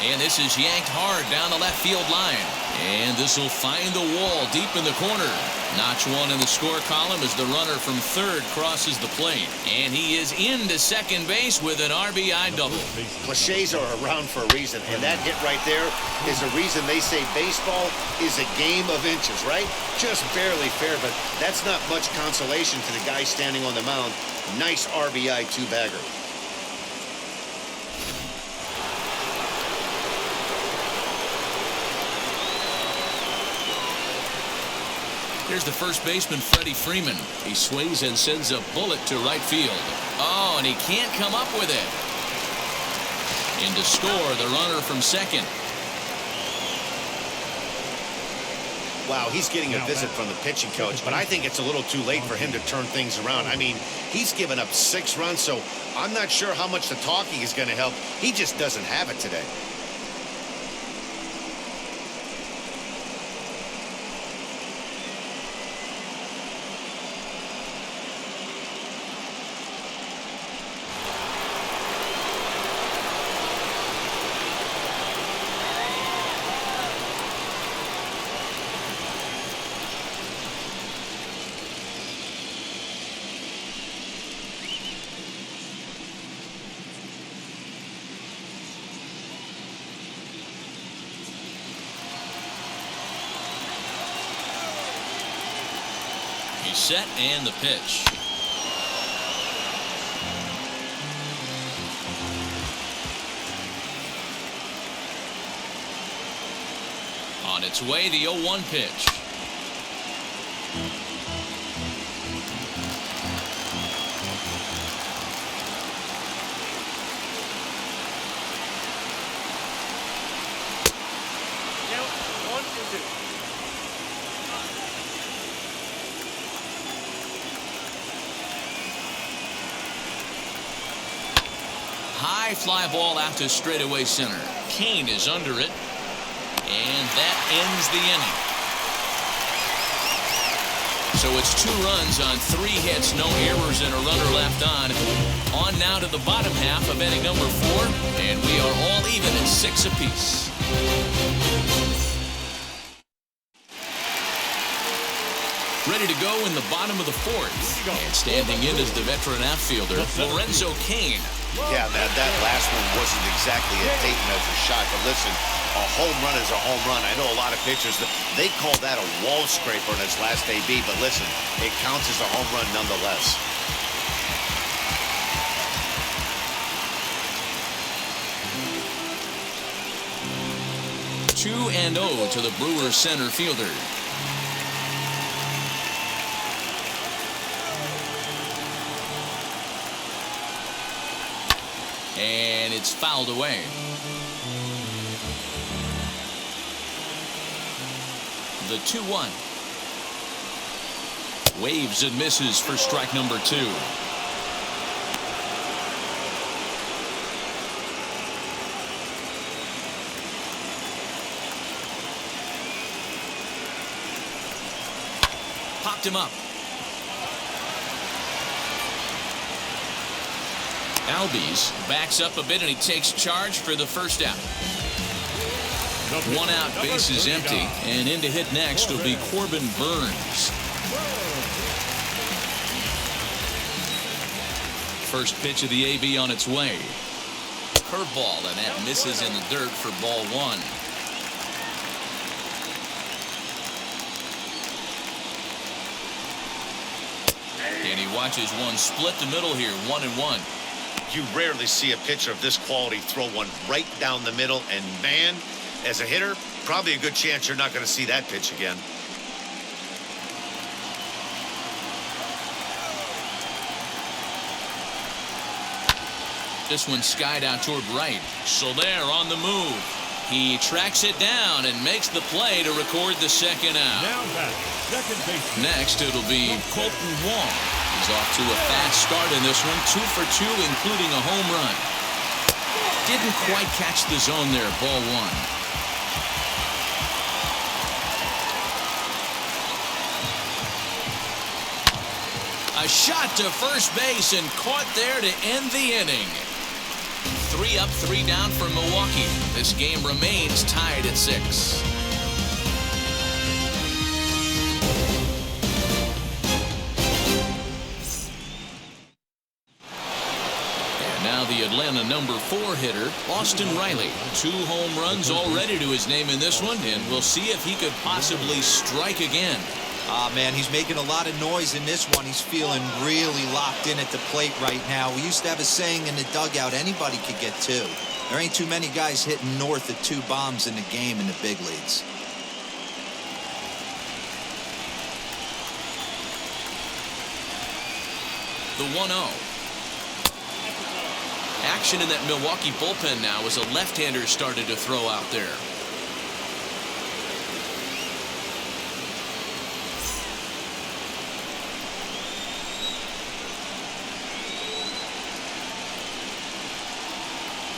[SPEAKER 2] And this is yanked hard down the left field line. And this will find the wall deep in the corner. Notch 1 in the score column as the runner from third crosses the plate. And he is into second base with an RBI double.
[SPEAKER 3] Cliches are around for a reason, and that hit right there is the reason they say baseball is a game of inches, right? Just barely fair, but that's not much consolation to the guy standing on the mound. Nice RBI 2-bagger.
[SPEAKER 2] Here's the first baseman, Freddie Freeman. He swings and sends a bullet to right field. Oh, and he can't come up with it. In to score, the runner from second.
[SPEAKER 3] Wow, he's getting a visit from the pitching coach, but I think it's a little too late for him to turn things around. I mean, he's given up 6 runs, so I'm not sure how much the talking is going to help. He just doesn't have it today.
[SPEAKER 2] He's set and the pitch. On its way, the 0-1 pitch. High fly ball out to straightaway center. Kane is under it. And that ends the inning. So it's 2 runs on 3 hits, no errors, and a runner left on. On now to the bottom half of inning number 4. And we are all even at 6 apiece. Ready to go in the bottom of the 4th. And standing in is the veteran outfielder, Lorenzo Cain.
[SPEAKER 3] Yeah, man, that last one wasn't exactly a tape measure shot, but listen, a home run is a home run. I know a lot of pitchers, they call that a wall scraper in its last AB, but listen, it counts as a home run nonetheless.
[SPEAKER 2] Two and 0 to the Brewers center fielder. And it's fouled away. The 2-1. Waves and misses for strike number 2. Popped him up. Albies backs up a bit and he takes charge for the first out. 1 out, base is empty, and in to hit next will be Corbin Burns. First pitch of the AB on its way. Curveball, and that misses in the dirt for ball 1. And he watches one split the middle here, 1-1.
[SPEAKER 3] You rarely see a pitcher of this quality throw one right down the middle, and man, as a hitter, probably a good chance you're not going to see that pitch again.
[SPEAKER 2] This one skied out toward right. So there on the move. He tracks it down and makes the play to record the second out.
[SPEAKER 4] Now back, second base.
[SPEAKER 2] Next, it'll be Colton Wong. He's off to a fast start in this one, 2 for 2, including a home run. Didn't quite catch the zone there, ball 1. A shot to first base and caught there to end the inning. 3 up, 3 down for Milwaukee. This game remains tied at 6. And now the Atlanta number 4 hitter, Austin Riley. 2 home runs already to his name in this one, and we'll see if he could possibly strike again.
[SPEAKER 7] Man, he's making a lot of noise in this one. He's feeling really locked in at the plate right now. We used to have a saying in the dugout, anybody could get 2. There ain't too many guys hitting north of 2 bombs in the game in the big leagues.
[SPEAKER 2] The 1-0. Action in that Milwaukee bullpen now as a left-hander started to throw out there.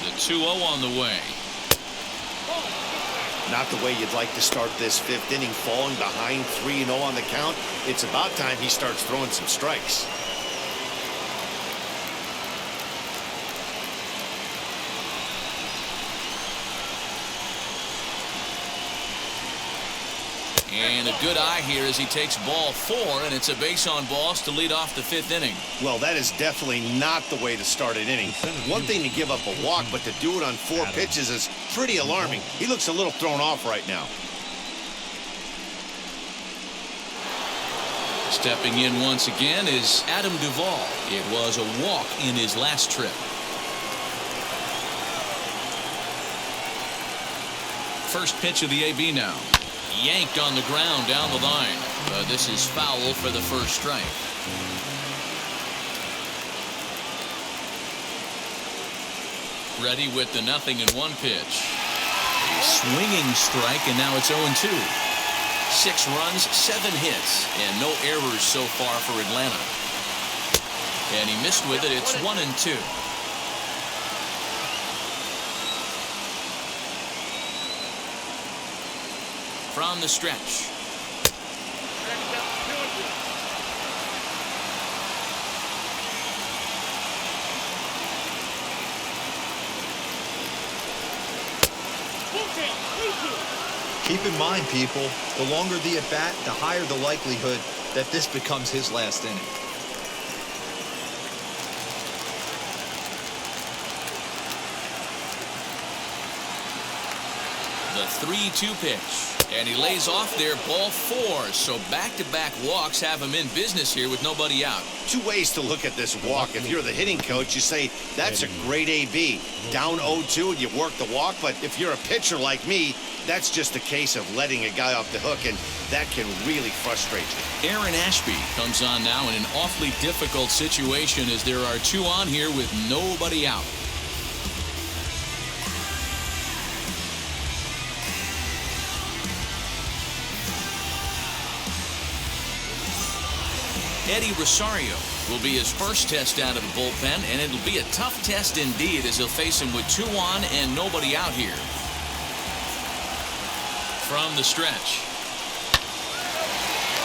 [SPEAKER 2] The 2-0 on the way.
[SPEAKER 3] Not the way you'd like to start this 5th inning, falling behind 3-0 on the count. It's about time he starts throwing some strikes.
[SPEAKER 2] And a good eye here as he takes ball 4, and it's a base on balls to lead off the 5th inning.
[SPEAKER 3] Well, that is definitely not the way to start an inning. One thing to give up a walk, but to do it on 4 pitches is pretty alarming. He looks a little thrown off right now.
[SPEAKER 2] Stepping in once again is Adam Duvall. It was a walk in his last trip. First pitch of the AB now. Yanked on the ground down the line. This is foul for the first strike. Ready with the 0-1 pitch. A swinging strike, and now it's 0-2. 6 runs, 7 hits, and no errors so far for Atlanta. And he missed with it. It's 1-2. From the stretch.
[SPEAKER 6] Keep in mind, people, the longer the at-bat, the higher the likelihood that this becomes his last inning.
[SPEAKER 2] The 3-2 pitch. And he lays off there, ball 4. So back-to-back walks have him in business here with nobody out.
[SPEAKER 3] 2 ways to look at this walk. If you're the hitting coach, you say, that's a great AB. Down 0-2 and you work the walk. But if you're a pitcher like me, that's just a case of letting a guy off the hook, and that can really frustrate you.
[SPEAKER 2] Aaron Ashby comes on now in an awfully difficult situation as there are 2 on here with nobody out. Eddie Rosario will be his first test out of the bullpen, and it'll be a tough test indeed as he'll face him with 2 on and nobody out here. From the stretch.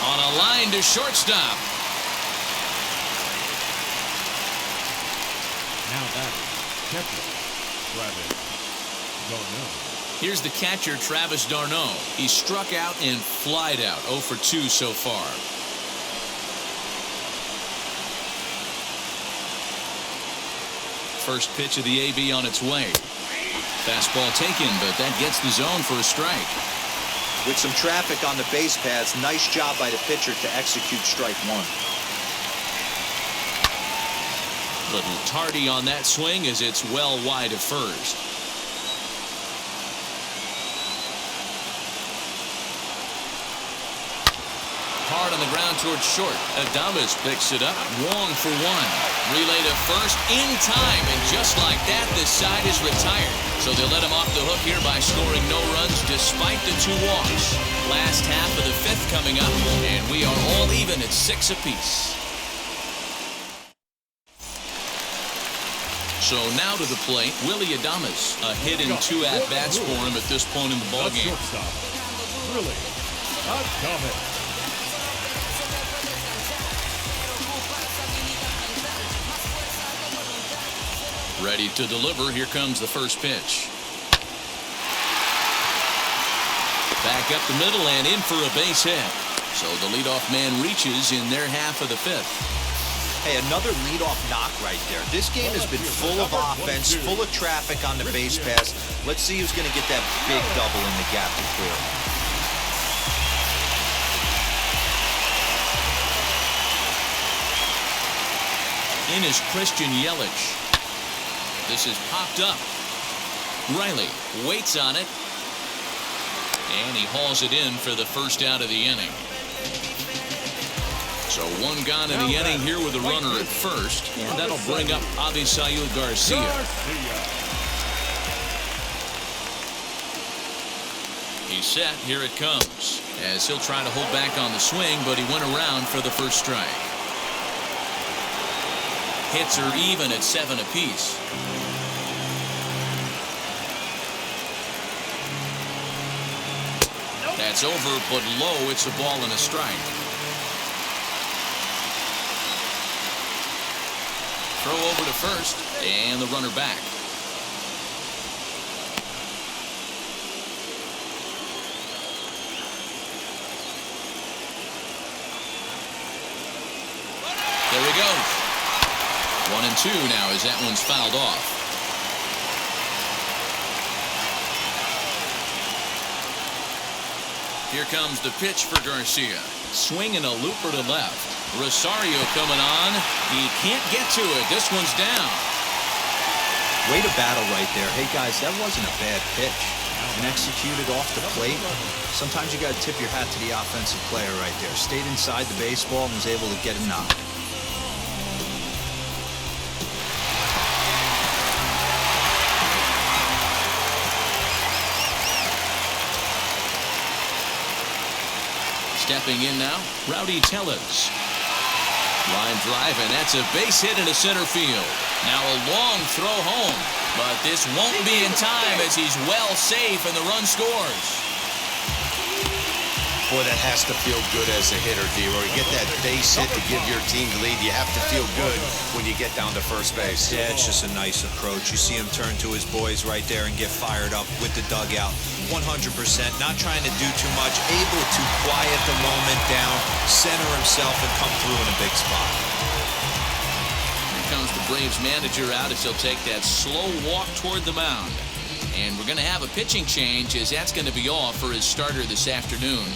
[SPEAKER 2] On a line to shortstop.
[SPEAKER 4] Now batting, catcher, Travis d'Arnaud.
[SPEAKER 2] Here's the catcher, Travis d'Arnaud. He struck out and flied out, 0 for 2 so far. First pitch of the AB on its way. Fastball taken, but that gets the zone for a strike.
[SPEAKER 7] With some traffic on the base paths, nice job by the pitcher to execute strike 1.
[SPEAKER 2] Little tardy on that swing as it's well wide of first. Hard on the ground towards short. Adames picks it up. Wong for 1. Relay to first in time, and just like that, this side is retired. So they let him off the hook here by scoring no runs despite the 2 walks. Last half of the 5th coming up, and we are all even at 6 apiece. So now to the plate, Willie Adames. A hit and 2 at-bats for him at this point in the ballgame.
[SPEAKER 4] Willie Adames.
[SPEAKER 2] Ready to deliver. Here comes the first pitch. Back up the middle and in for a base hit. So the leadoff man reaches in their half of the 5th.
[SPEAKER 7] Hey, another leadoff knock right there. This game has been full of offense, full of traffic on the base pass. Let's see who's going to get that big double in the gap to clear.
[SPEAKER 2] In is Christian Yelich. This is popped up. Riley waits on it. And he hauls it in for the first out of the inning. So 1 gone in the inning here with a runner at first. And that'll bring up Avisail Garcia. He's set. Here it comes. As he'll try to hold back on the swing, but he went around for the first strike. Hits are even at 7 apiece. That's over, but low. It's a ball and a strike. Throw over to first, and the runner back. There he goes. 1 and 2 now as that one's fouled off. Here comes the pitch for Garcia. Swinging a looper to left. Rosario coming on. He can't get to it. This one's down.
[SPEAKER 7] Way to battle right there. Hey, guys, that wasn't a bad pitch. And executed off the plate. Sometimes you got to tip your hat to the offensive player right there. Stayed inside the baseball and was able to get a knock.
[SPEAKER 2] Stepping in now, Rowdy Tellez. Line drive, and that's a base hit into center field. Now a long throw home, but this won't be in time as he's well safe and the run scores.
[SPEAKER 3] Boy, that has to feel good as a hitter, D-Roy. You get that base hit to give your team the lead. You have to feel good when you get down to first base.
[SPEAKER 7] Yeah, it's just a nice approach. You see him turn to his boys right there and get fired up with the dugout. 100%, not trying to do too much, able to quiet the moment down, center himself, and come through in a big spot.
[SPEAKER 2] Here comes the Braves manager out as he'll take that slow walk toward the mound. And we're going to have a pitching change as that's going to be off for his starter this afternoon.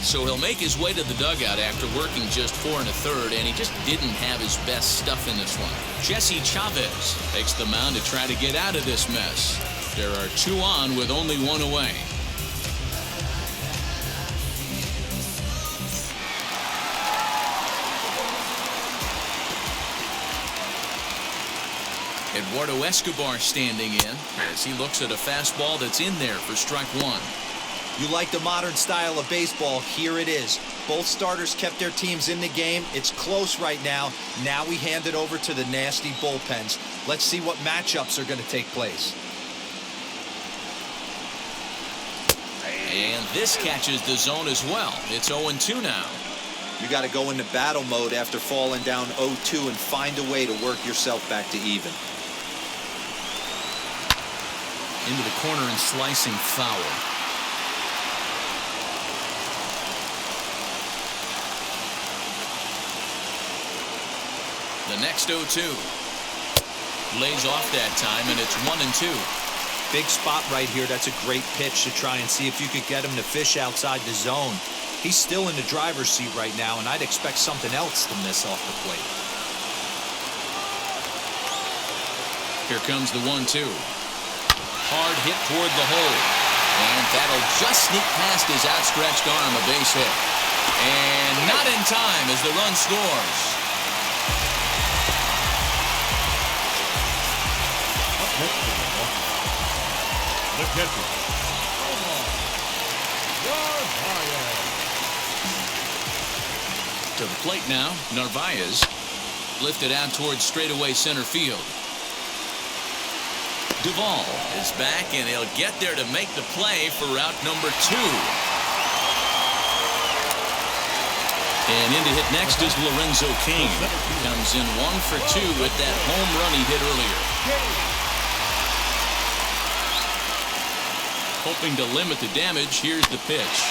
[SPEAKER 2] So he'll make his way to the dugout after working just 4 1/3, and he just didn't have his best stuff in this one. Jesse Chavez takes the mound to try to get out of this mess. There are 2 on with only 1 away. Eduardo Escobar standing in as he looks at a fastball that's in there for strike 1.
[SPEAKER 7] You like the modern style of baseball, here it is. Both starters kept their teams in the game. It's close right now. Now we hand it over to the nasty bullpens. Let's see what matchups are going to take place.
[SPEAKER 2] And this catches the zone as well. It's 0-2 now.
[SPEAKER 7] You got to go into battle mode after falling down 0-2 and find a way to work yourself back to even.
[SPEAKER 2] Into the corner and slicing foul. The next 0-2. Lays off that time, and it's 1-2.
[SPEAKER 7] Big spot right here. That's a great pitch to try and see if you could get him to fish outside the zone. He's still in the driver's seat right now, and I'd expect something else to miss off the plate.
[SPEAKER 2] Here comes the 1-2. Hard hit toward the hole. And that'll just sneak past his outstretched arm, a base hit. And not in time as the run scores.
[SPEAKER 4] The catcher.
[SPEAKER 2] To the plate now, Narvaez. Lifted out towards straightaway center field. Duvall is back, and he'll get there to make the play for route number 2. And in to hit next is Lorenzo Cain. Comes in 1 for 2 with that home run he hit earlier. Hoping to limit the damage, here's the pitch.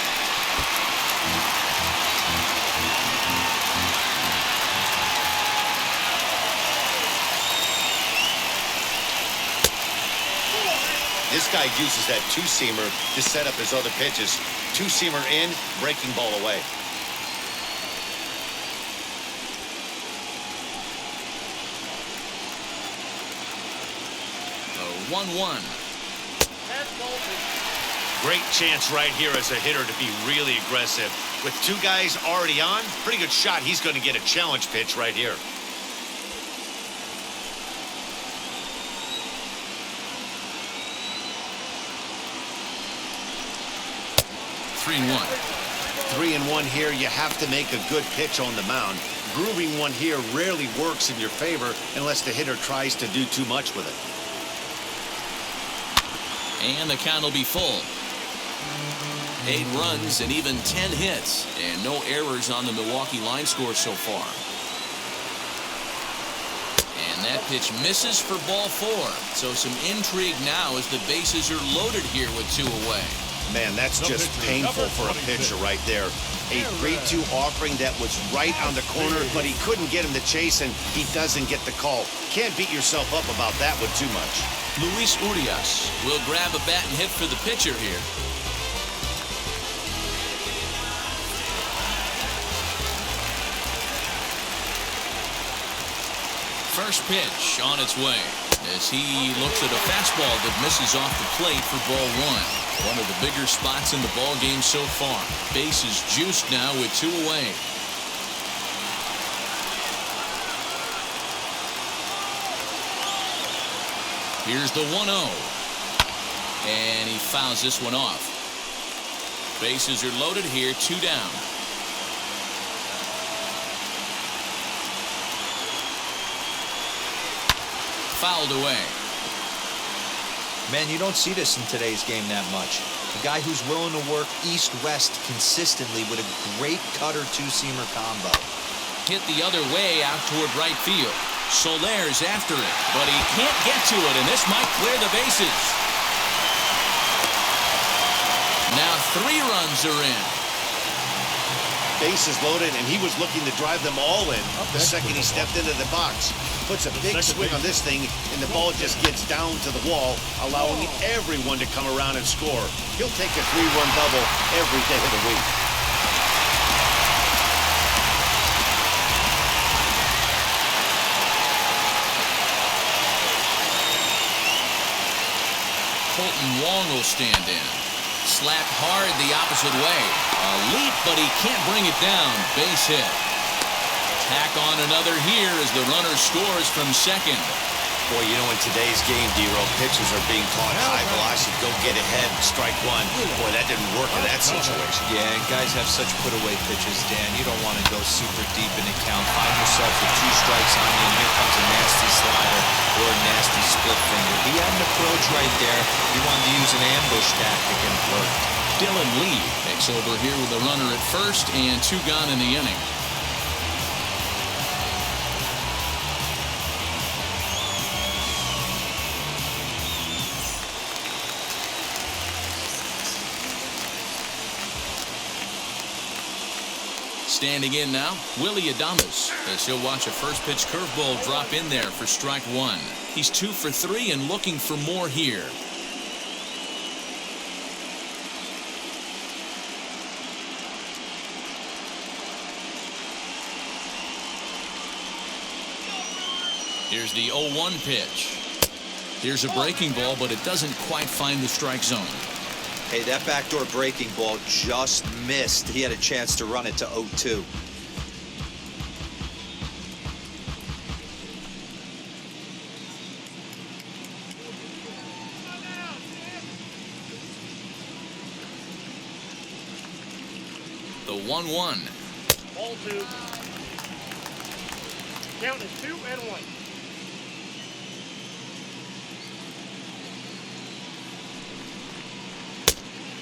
[SPEAKER 3] This guy uses that two-seamer to set up his other pitches. Two-seamer in, breaking ball away.
[SPEAKER 2] The 1-1.
[SPEAKER 3] Great chance right here as a hitter to be really aggressive. With 2 guys already on, pretty good shot. He's going to get a challenge pitch right here.
[SPEAKER 2] Three and 1.
[SPEAKER 3] 3-1 here. You have to make a good pitch on the mound. Grooving one here rarely works in your favor unless the hitter tries to do too much with it.
[SPEAKER 2] And the count will be full. 8 runs and even 10 hits, and no errors on the Milwaukee line score so far. And that pitch misses for ball 4. So some intrigue now as the bases are loaded here with 2 away.
[SPEAKER 3] Man, that's just painful for a pitcher right there. A 3-2 offering that was right on the corner, but he couldn't get him to chase, and he doesn't get the call. Can't beat yourself up about that one too much.
[SPEAKER 2] Luis Urias will grab a bat and hit for the pitcher here. First pitch on its way as he looks at a fastball that misses off the plate for ball 1. One of the bigger spots in the ball game so far. Bases juiced now with 2 away. Here's the 1-0. And he fouls this one off. Bases are loaded here, 2 down. Fouled away.
[SPEAKER 7] Man, you don't see this in today's game that much. A guy who's willing to work east-west consistently with a great cutter two-seamer combo.
[SPEAKER 2] Hit the other way out toward right field. Soler's after it, but he can't get to it, and this might clear the bases. Now 3 runs are in.
[SPEAKER 3] Bases loaded, and he was looking to drive them all in the second he stepped into the box. Puts a big swing on this thing, and the ball just gets down to the wall, allowing everyone to come around and score. He'll take a 3-run double every day of the week.
[SPEAKER 2] Colton Wong will stand in. Slapped hard the opposite way. A leap, but he can't bring it down. Base hit. Tack on another here as the runner scores from second.
[SPEAKER 3] Boy, you know, in today's game, D-Row, pitchers are being taught high velocity, go get ahead, strike one. Boy, that didn't work in that situation.
[SPEAKER 6] Yeah, and guys have such put-away pitches, Dan. You don't want to go super deep in the count. Find yourself with 2 strikes on you, and here comes a nasty slider or a nasty split finger. He had an approach right there. He wanted to use an ambush tactic, and it worked.
[SPEAKER 2] Dylan Lee takes over here with a runner at first and 2 gone in the inning. Standing in now, Willie Adames, as he'll watch a first pitch curveball drop in there for strike 1. He's 2 for 3 and looking for more here. Here's the 0-1 pitch. Here's a breaking ball, but it doesn't quite find the strike zone.
[SPEAKER 7] Hey, that backdoor breaking ball just missed. He had a chance to run it to 0-2.
[SPEAKER 2] The 1-1.
[SPEAKER 8] Ball 2. Count is 2-1.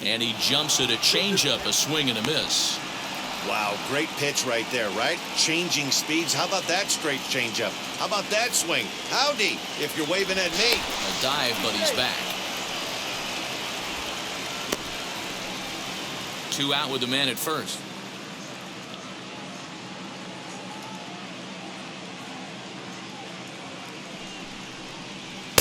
[SPEAKER 2] And he jumps at a changeup, a swing and a miss.
[SPEAKER 3] Wow, great pitch right there, right? Changing speeds. How about that straight changeup? How about that swing? Howdy, if you're waving at me.
[SPEAKER 2] A dive, but he's back. 2 out with the man at first.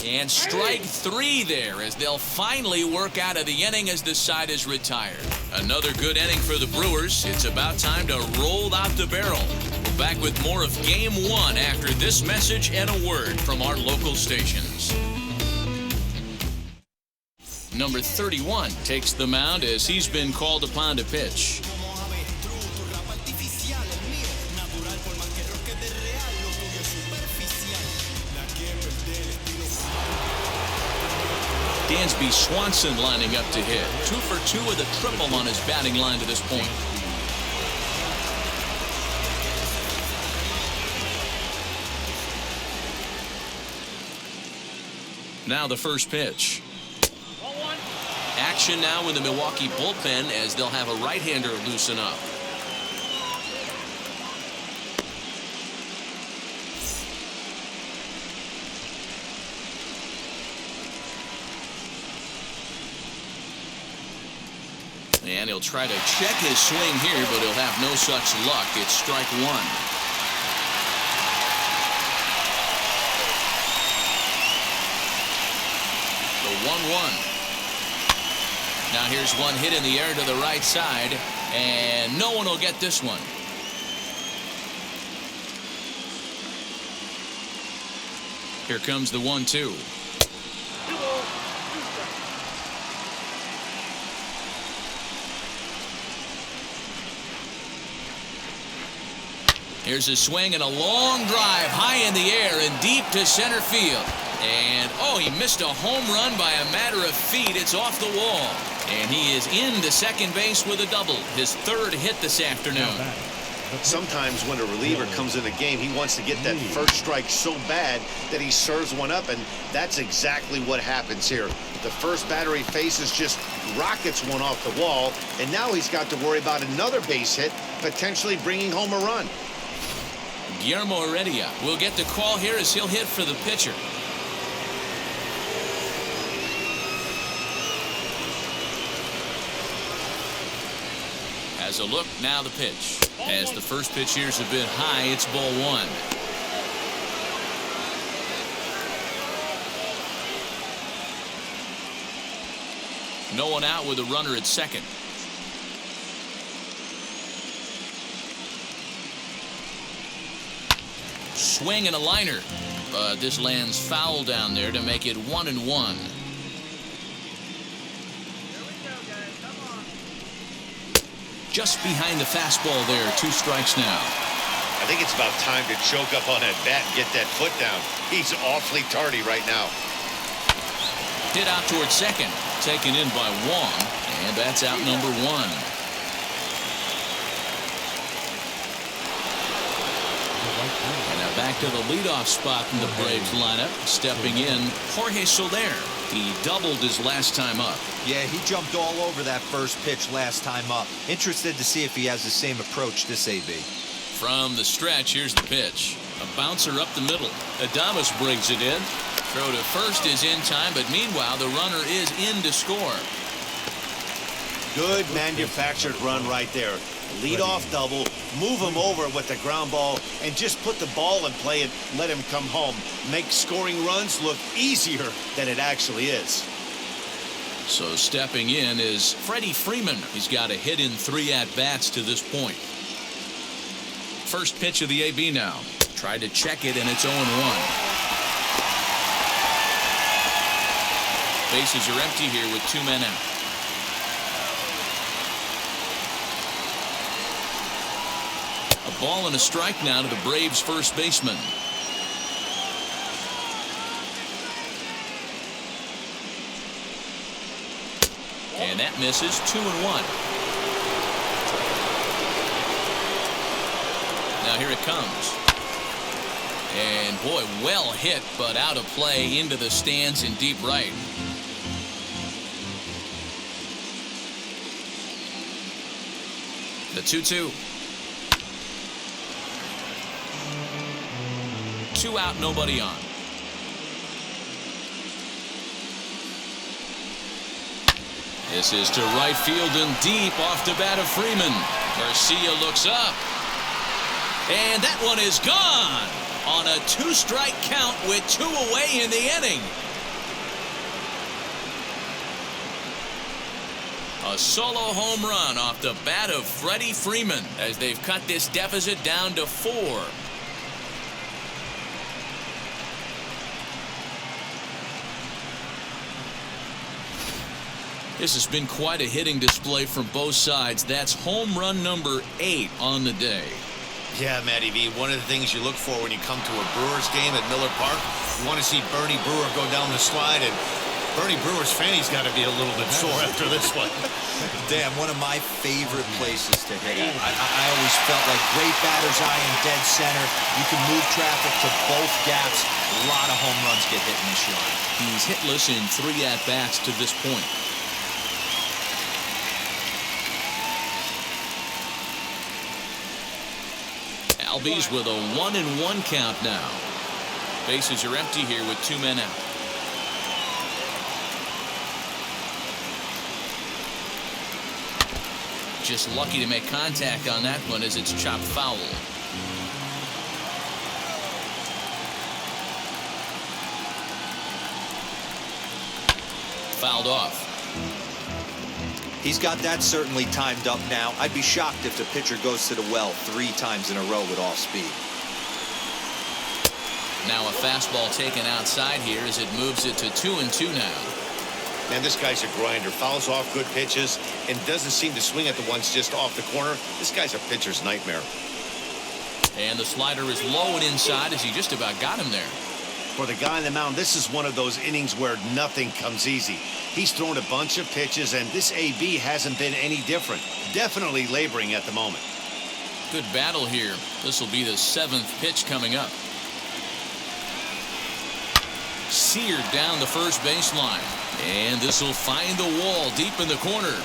[SPEAKER 2] And strike 3 there as they'll finally work out of the inning as the side is retired. Another good inning for the Brewers. It's about time to roll out the barrel. We're back with more of Game 1 after this message and a word from our local stations. Number 31 takes the mound as he's been called upon to pitch. Dansby Swanson lining up to hit. 2 for 2 with a triple on his batting line to this point. Now the first pitch. Action now in the Milwaukee bullpen as they'll have a right-hander loosen up. And he'll try to check his swing here, but he'll have no such luck. It's strike 1. The 1-1. Now here's one hit in the air to the right side, and no one will get this one. Here comes the 1-2. Here's a swing and a long drive high in the air and deep to center field. And, oh, he missed a home run by a matter of feet. It's off the wall. And he is into second base with a double. His 3rd hit this afternoon.
[SPEAKER 3] Sometimes when a reliever comes in the game, he wants to get that first strike so bad that he serves one up, and that's exactly what happens here. The first batter he faces just rockets one off the wall, and now he's got to worry about another base hit, potentially bringing home a run.
[SPEAKER 2] Guillermo Heredia will get the call here as he'll hit for the pitcher. As a look, now the pitch. As the first pitch here's a bit high, it's ball 1. No one out with a runner at second. Swing and a liner, but this lands foul down there to make it 1-1. Just behind the fastball there, 2 strikes now.
[SPEAKER 3] I think it's about time to choke up on that bat and get that foot down. He's awfully tardy right now.
[SPEAKER 2] Hit out towards second. Taken in by Wong. And that's out number one. And now back to the leadoff spot in the Braves lineup. Stepping in, Jorge Soler. He doubled his last time up.
[SPEAKER 7] Yeah, he jumped all over that first pitch last time up. Interested to see if he has the same approach this AB.
[SPEAKER 2] From the stretch, here's the pitch. A bouncer up the middle. Adames brings it in. Throw to first is in time, but meanwhile, the runner is in to score.
[SPEAKER 3] Good manufactured run right there. Lead-off double, move him over with the ground ball, and just put the ball in play and let him come home. Make scoring runs look easier than it actually is.
[SPEAKER 2] So stepping in is Freddie Freeman. He's got a hit in 3 at-bats to this point. First pitch of the AB now. Tried to check it, and it's 0-1. Bases are empty here with 2 men out. A ball and a strike now to the Braves' first baseman. And that misses. 2-1. Now here it comes. And boy, well hit, but out of play into the stands in deep right. The 2-2. 2 out, nobody on. This is to right field and deep off the bat of Freeman. Garcia looks up. And that one is gone on a 2-strike count with 2 away in the inning. A solo home run off the bat of Freddie Freeman as they've cut this deficit down to 4. This has been quite a hitting display from both sides. That's home run number 8 on the day.
[SPEAKER 3] Yeah, Matty V, one of the things you look for when you come to a Brewers game at Miller Park, you want to see Bernie Brewer go down the slide, and Bernie Brewer's fanny's got to be a little bit sore after this one.
[SPEAKER 7] Damn, one of my favorite places to hit at. I always felt like great batter's eye in dead center. You can move traffic to both gaps. A lot of home runs get hit in this yard.
[SPEAKER 2] He's hitless in 3 at-bats to this point. Albies with a 1-1 count now. Bases are empty here with 2 men out. Just lucky to make contact on that one as it's chopped foul. Fouled off.
[SPEAKER 7] He's got that certainly timed up now. I'd be shocked if the pitcher goes to the well 3 times in a row with off speed.
[SPEAKER 2] Now a fastball taken outside here as it moves it to 2-2 now.
[SPEAKER 3] Man, this guy's a grinder. Fouls off good pitches and doesn't seem to swing at the ones just off the corner. This guy's a pitcher's nightmare.
[SPEAKER 2] And the slider is low and inside as he just about got him there.
[SPEAKER 3] For the guy on the mound, this is one of those innings where nothing comes easy. He's thrown a bunch of pitches, and this AB hasn't been any different. Definitely laboring at the moment.
[SPEAKER 2] Good battle here. This will be the 7th pitch coming up. Seared down the first baseline. And this will find the wall deep in the corner.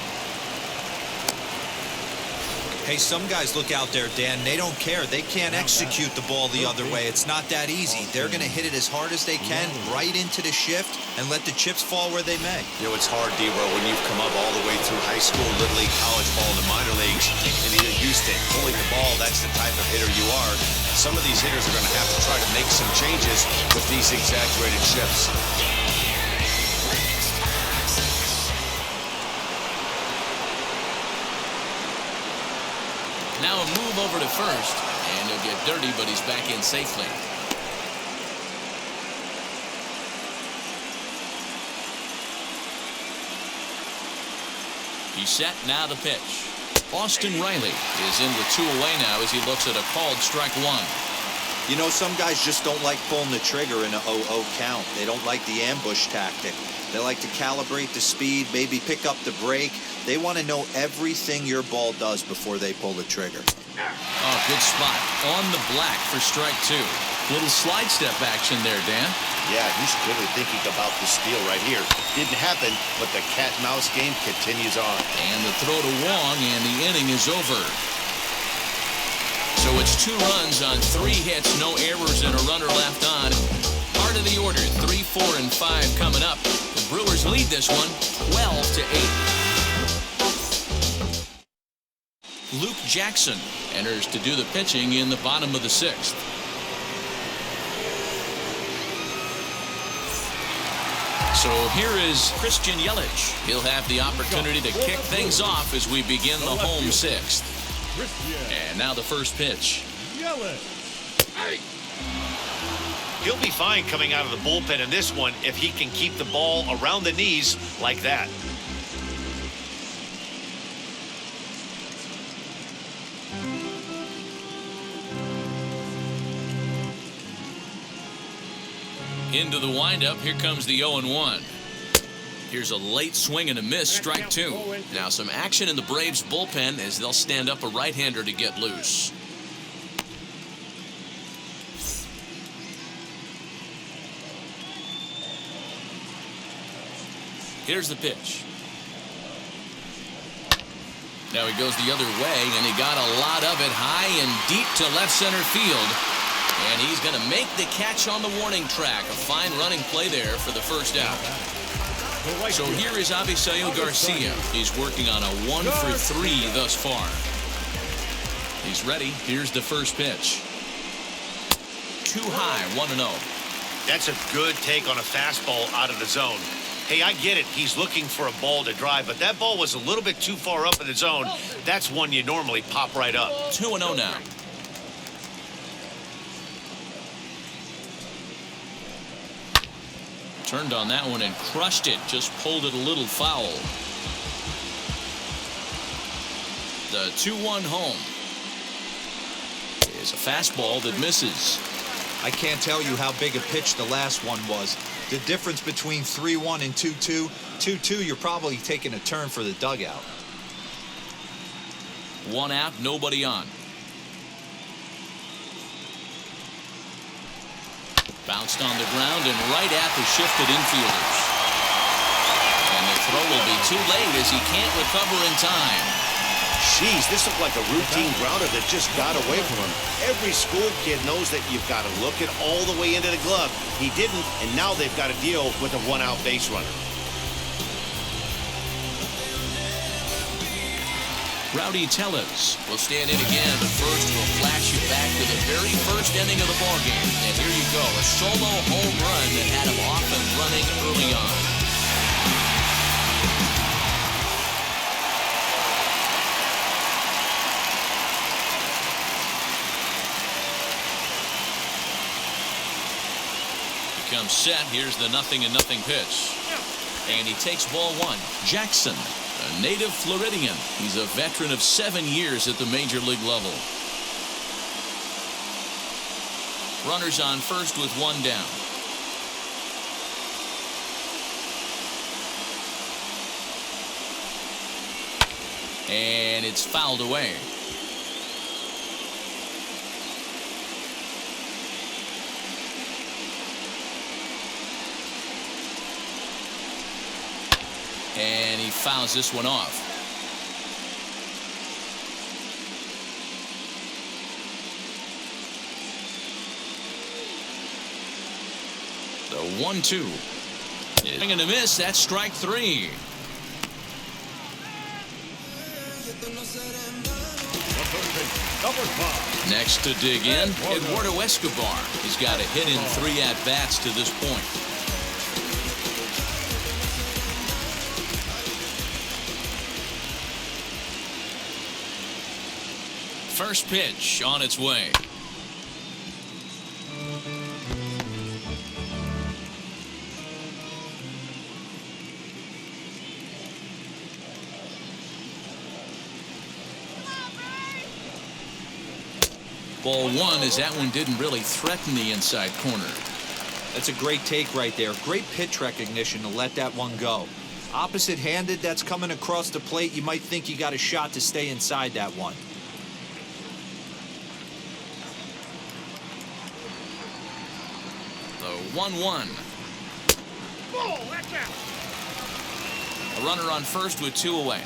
[SPEAKER 7] Hey, some guys look out there, Dan. They don't care. They can't execute the ball the other way. It's not that easy. They're going to hit it as hard as they can right into the shift and let the chips fall where they may.
[SPEAKER 3] You know, it's hard, D-Row, when you've come up all the way through high school, little league, college ball, and the minor leagues, and you're used to pulling the ball. That's the type of hitter you are. Some of these hitters are going to have to try to make some changes with these exaggerated shifts.
[SPEAKER 2] Now a move over to first, and he'll get dirty, but he's back in safely. He's set, now the pitch. Austin Riley is in with 2 away now as he looks at a called strike 1.
[SPEAKER 7] You know, some guys just don't like pulling the trigger in a 0-0 count. They don't like the ambush tactic. They like to calibrate the speed, maybe pick up the break. They want to know everything your ball does before they pull the trigger.
[SPEAKER 2] Oh, good spot. On the black for strike 2. Little slide step action there, Dan.
[SPEAKER 3] Yeah, he's clearly thinking about the steal right here. Didn't happen, but the cat-and-mouse game continues on.
[SPEAKER 2] And the throw to Wong, and the inning is over. So it's 2 runs on 3 hits, no errors, and a runner left on. Part of the order, 3, 4, and 5 coming up. The Brewers lead this one 12-8. Luke Jackson enters to do the pitching in the bottom of the 6th. So here is Christian Yelich. He'll have the opportunity to kick things off as we begin the home 6th. And now the first pitch.
[SPEAKER 3] He'll be fine coming out of the bullpen in this one if he can keep the ball around the knees like that.
[SPEAKER 2] Into the windup, here comes the 0-1. Here's a late swing and a miss, strike 2. Now some action in the Braves bullpen as they'll stand up a right-hander to get loose. Here's the pitch. Now he goes the other way, and he got a lot of it high and deep to left center field. And he's going to make the catch on the warning track. A fine running play there for the first out. So here is Avisail Garcia. He's working on a 1 for 3 thus far. He's ready. Here's the first pitch. Too high, 1-0.
[SPEAKER 3] That's a good take on a fastball out of the zone. Hey, I get it. He's looking for a ball to drive, but that ball was a little bit too far up in the zone. That's one you normally pop right up.
[SPEAKER 2] 2-0 now. Turned on that one and crushed it. Just pulled it a little foul. The 2-1 home is a fastball that misses.
[SPEAKER 6] I can't tell you how big a pitch the last one was. The difference between 3-1 and 2-2. 2-2, you're probably taking a turn for the dugout.
[SPEAKER 2] 1 out, nobody on. Bounced on the ground and right at the shifted infielders. And the throw will be too late as he can't recover in time.
[SPEAKER 3] Jeez, this looked like a routine grounder that just got away from him. Every school kid knows that you've got to look it all the way into the glove. He didn't, and now they've got to deal with a 1-out base runner.
[SPEAKER 2] Rowdy Tellez will stand in again, but first we'll flash you back to the very first inning of the ballgame. And here you go, a solo home run that had him off and running early on. Comes set. Here's the 0-0 pitch. And he takes ball 1. Jackson, a native Floridian. He's a veteran of 7 years at the major league level. Runners on first with 1 down. And it's fouled away. And he fouls this one off. The 1-2. Going to miss. That's strike 3. Next to dig in, Eduardo Escobar. He's got a hit in 3 at-bats to this point. First pitch on its way. Ball one, as that one didn't really threaten the inside corner.
[SPEAKER 6] That's a great take right there. Great pitch recognition to let that one go. Opposite-handed, that's coming across the plate. You might think you got a shot to stay inside that one.
[SPEAKER 2] The 1-1.
[SPEAKER 8] Ball, that's out.
[SPEAKER 2] A runner on first with 2 away.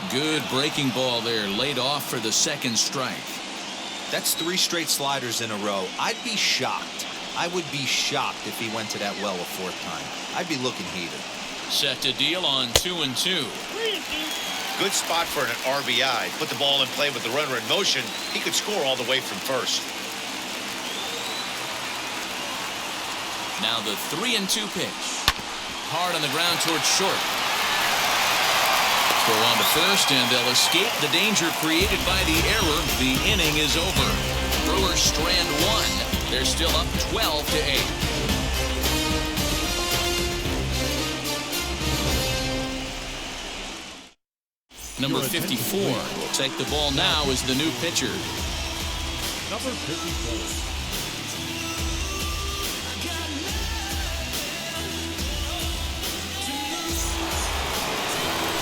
[SPEAKER 2] Good breaking ball there, laid off for the second strike.
[SPEAKER 6] That's 3 straight sliders in a row. I'd be shocked. I would be shocked if he went to that well a 4th time. I'd be looking heated.
[SPEAKER 2] Set to deal on 2-2.
[SPEAKER 3] Good spot for an RBI. Put the ball in play with the runner in motion. He could score all the way from first.
[SPEAKER 2] Now the 3-2 pitch. Hard on the ground towards short. Throw on to first, and they'll escape the danger created by the error. The inning is over. Brewers strand 1. They're still up 12-8. Number 54 will take the ball now as the new pitcher.
[SPEAKER 4] Number 54.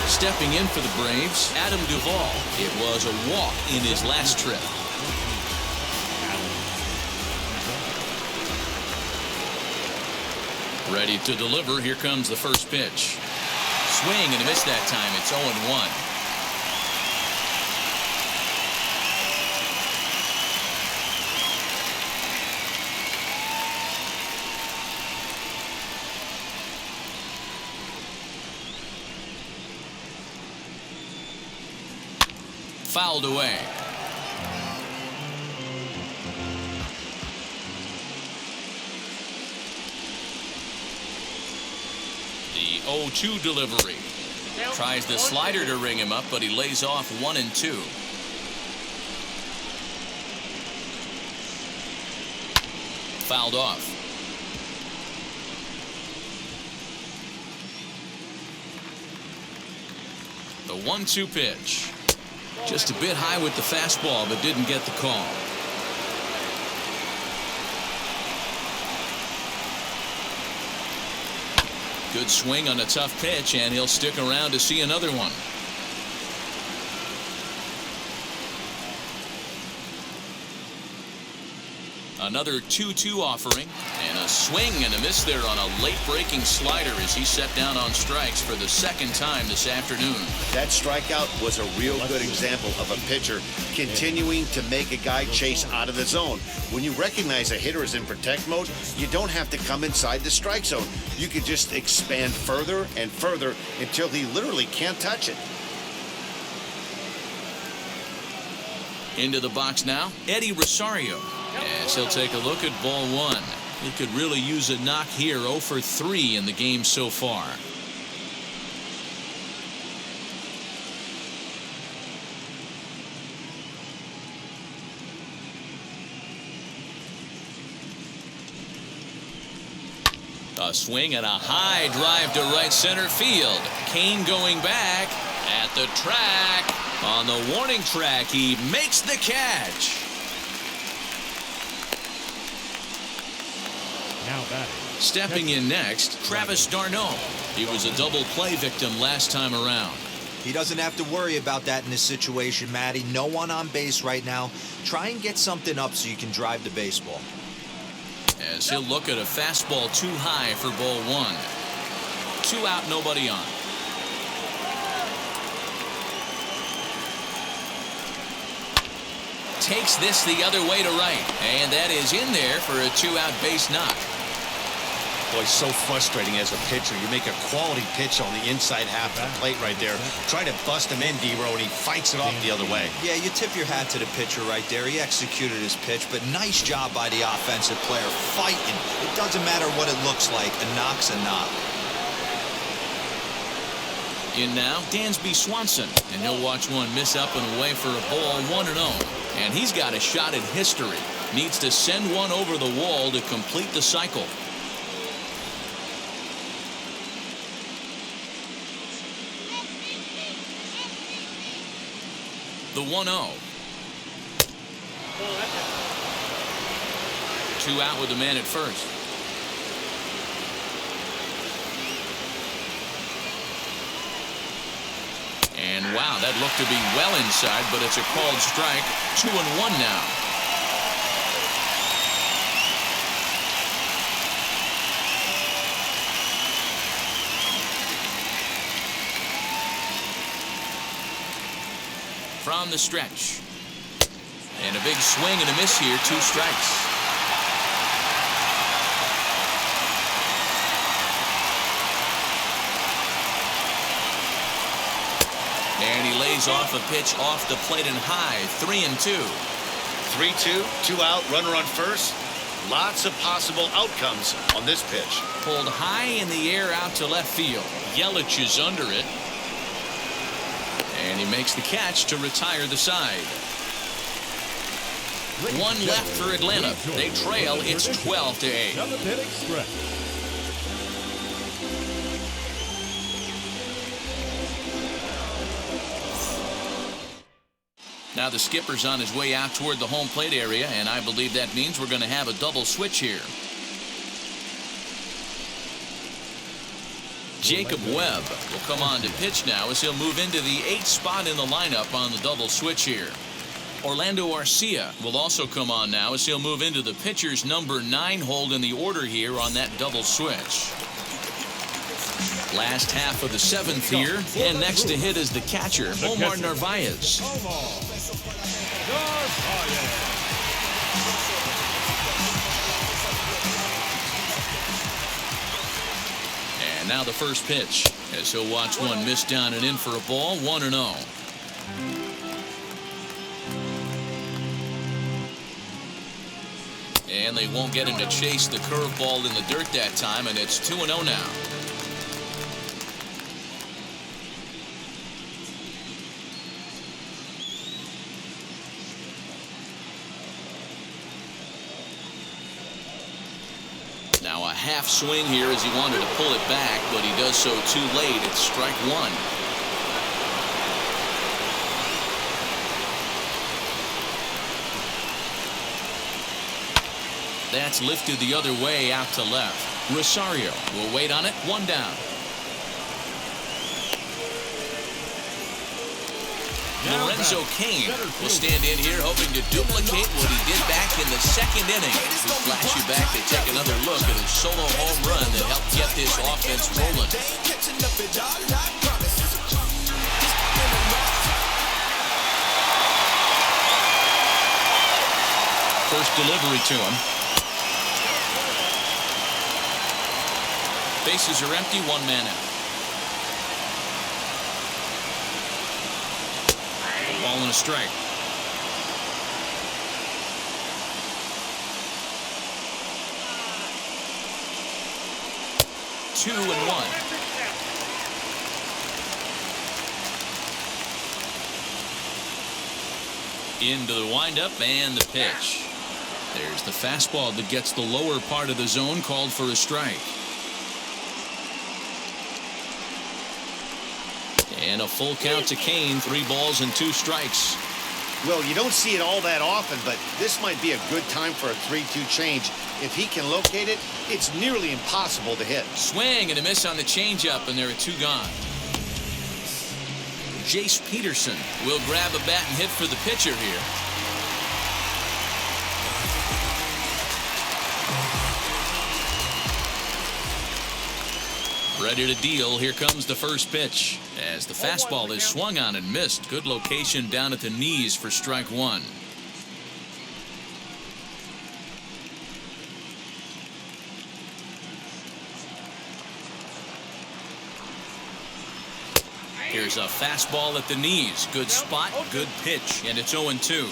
[SPEAKER 2] Stepping in for the Braves, Adam Duvall. It was a walk in his last trip. Ready to deliver. Here comes the first pitch. Swing and a miss that time. It's 0-1. Fouled away. The 0-2 delivery. Tries the slider to ring him up, but he lays off 1-2. Fouled off. The 1-2 pitch. Just a bit high with the fastball, but didn't get the call. Good swing on a tough pitch, and he'll stick around to see another one. Another 2-2 offering, and a swing and a miss there on a late breaking slider as he set down on strikes for the 2nd time this afternoon.
[SPEAKER 3] That strikeout was a real good example of a pitcher continuing to make a guy chase out of the zone. When you recognize a hitter is in protect mode, you don't have to come inside the strike zone. You can just expand further and further until he literally can't touch it.
[SPEAKER 2] Into the box now, Eddie Rosario. As he'll take a look at ball 1. He could really use a knock here. 0 for 3 in the game so far. A swing and a high drive to right center field. Kane going back at the track. On the warning track, he makes the catch.
[SPEAKER 4] Now batting.
[SPEAKER 2] Stepping in next, Travis d'Arnaud. He was a double play victim last time around.
[SPEAKER 6] He doesn't have to worry about that in this situation, Matty. No one on base right now. Try and get something up so you can drive the baseball.
[SPEAKER 2] As he'll look at a fastball too high for ball 1. 2 out, nobody on. Takes this the other way to right, and that is in there for a 2-out base knock.
[SPEAKER 3] Boy, so frustrating as a pitcher. You make a quality pitch on the inside half of the plate right there. Try to bust him in, D-Row, and he fights it off the other way.
[SPEAKER 6] Yeah, you tip your hat to the pitcher right there. He executed his pitch, but nice job by the offensive player fighting. It doesn't matter what it looks like. A knock's a knock.
[SPEAKER 2] In now, Dansby Swanson, and he'll watch one miss up and away for a ball 1-0. And he's got a shot at history. Needs to send one over the wall to complete the cycle. The 1-0. 2 out with the man at first. And wow, that looked to be well inside, but it's a called strike. 2-1 now. From the stretch. And a big swing and a miss here. 2 strikes. And he lays off a pitch off the plate and high. 3-2.
[SPEAKER 3] 3-2, 2 out, runner on first. Lots of possible outcomes on this pitch.
[SPEAKER 2] Pulled high in the air out to left field. Yelich is under it. And he makes the catch to retire the side. 1 left for Atlanta. They trail. It's 12-8.
[SPEAKER 4] 7-inning stretch.
[SPEAKER 2] Now the skipper's on his way out toward the home plate area, and I believe that means we're going to have a double switch here. Jacob Webb will come on to pitch now as he'll move into the 8th spot in the lineup on the double switch here. Orlando Arcia will also come on now as he'll move into the pitcher's number 9 hold in the order here on that double switch. Last half of the 7th here, and next to hit is the catcher, Omar Narvaez. And now the first pitch, as he'll watch one miss down and in for a ball. 1-0. And they won't get him to chase the curveball in the dirt that time, and it's 2-0 now. Now a half swing here as he wanted to pull it back, but he does so too late. It's strike 1. That's lifted the other way out to left. Rosario will wait on it. 1 down. Lorenzo Cain will stand in here hoping to duplicate what he did back in the 2nd inning. We flash you back to take another look at his solo home run that helped get this offense rolling. First delivery to him. Bases are empty, 1 man out. Ball and a strike. Two and 1. Into the windup and the pitch. There's the fastball that gets the lower part of the zone, called for a strike. And a full count to Cain. 3 balls and 2 strikes.
[SPEAKER 3] Well, you don't see it all that often, but this might be a good time for a 3-2 change. If he can locate it, it's nearly impossible to hit.
[SPEAKER 2] Swing and a miss on the changeup, and there are 2 gone. Jace Peterson will grab a bat and hit for the pitcher here. Ready to deal. Here comes the first pitch as the fastball is swung on and missed. Good location down at the knees for strike 1. Here's a fastball at the knees. Good spot, good pitch, and it's 0-2.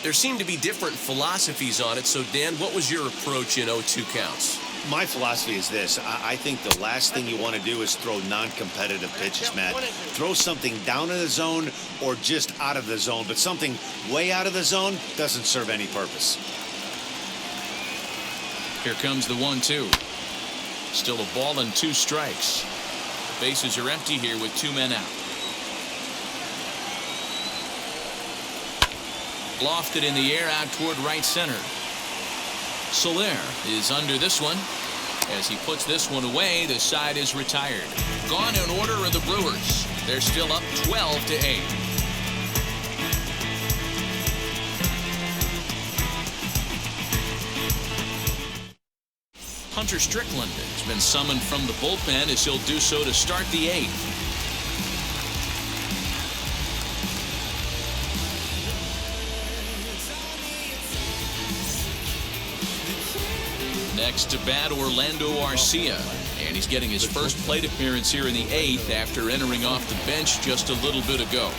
[SPEAKER 5] There seem to be different philosophies on it. So, Dan, what was your approach in 0-2 counts?
[SPEAKER 3] My philosophy is this. I think the last thing you want to do is throw non-competitive pitches, Matt. Throw something down in the zone or just out of the zone, but something way out of the zone doesn't serve any purpose.
[SPEAKER 2] Here comes the 1-2. Still a ball and 2 strikes. The bases are empty here with 2 men out. Lofted in the air out toward right center. Soler is under this one. As he puts this one away, the side is retired. Gone in order are the Brewers. They're still up 12-8. Hunter Strickland has been summoned from the bullpen as he'll do so to start the 8th. Next to bat, Orlando Arcia, and he's getting his first plate appearance here in the 8th after entering off the bench just a little bit ago.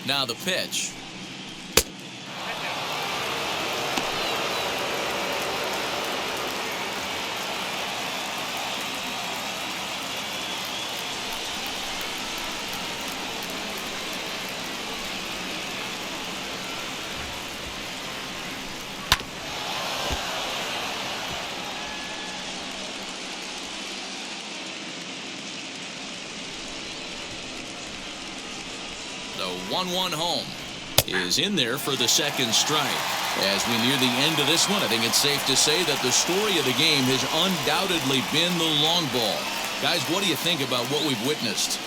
[SPEAKER 2] Now the pitch. The 1-1 home is in there for the second strike. As we near the end of this one, I think it's safe to say that the story of the game has undoubtedly been the long ball. Guys, what do you think about what we've witnessed?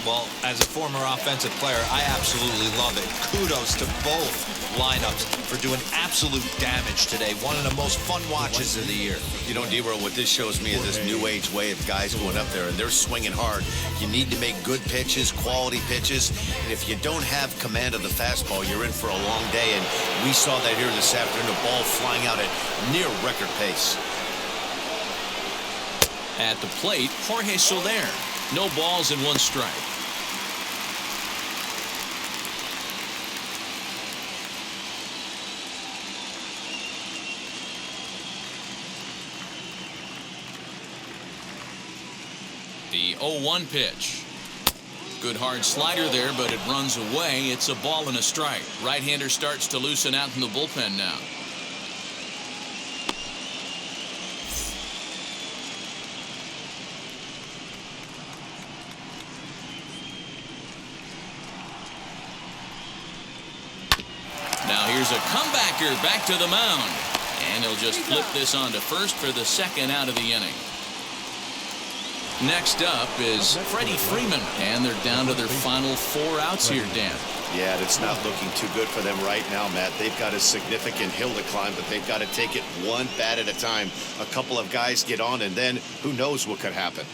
[SPEAKER 6] Well, as a former offensive player, I absolutely love it. Kudos to both lineups for doing absolute damage today. One of the most fun watches of the year.
[SPEAKER 3] You know, Debro, what this shows me is this new age way of guys going up there, and they're swinging hard. You need to make good pitches, quality pitches, and if you don't have command of the fastball, you're in for a long day, and we saw that here this afternoon, the ball flying out at near record pace.
[SPEAKER 2] At the plate, Jorge Soler. No balls and 1 strike. The 0-1 pitch. Good hard slider there, but it runs away. It's a ball and a strike. Right-hander starts to loosen out in the bullpen now. Now here's a comebacker back to the mound. And he'll just flip this on to first for the second out of the inning. Next up is Freddie Freeman, and they're down to their final 4 outs here, Dan.
[SPEAKER 3] Yeah, it's not looking too good for them right now, Matt. They've got a significant hill to climb, but they've got to take it one bat at a time. A couple of guys get on, and then who knows what could happen.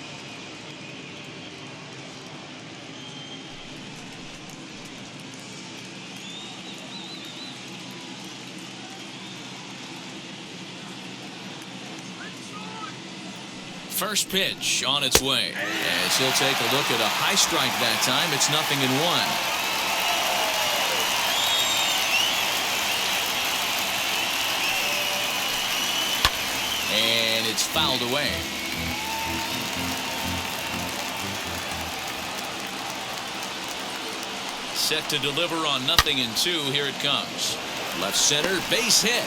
[SPEAKER 2] First pitch on its way. As he'll take a look at a high strike that time. It's 0-1. And it's fouled away. Set to deliver on 0-2. Here it comes. Left center, base hit.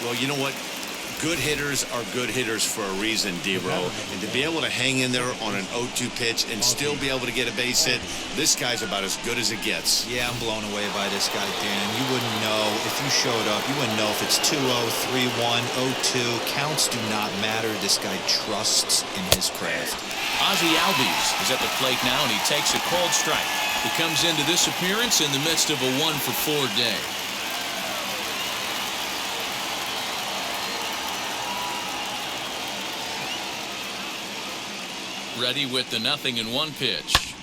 [SPEAKER 3] Well, you know what? Good hitters are good hitters for a reason, Debro. And to be able to hang in there on an 0-2 pitch and still be able to get a base hit, this guy's about as good as it gets.
[SPEAKER 6] Yeah, I'm blown away by this guy, Dan. You wouldn't know if you showed up. You wouldn't know if it's 2-0, 3-1, 0-2. Counts do not matter. This guy trusts in his craft.
[SPEAKER 2] Ozzie Albies is at the plate now, and he takes a cold strike. He comes into this appearance in the midst of a 1-for-4 day. Ready with the 0-1 pitch.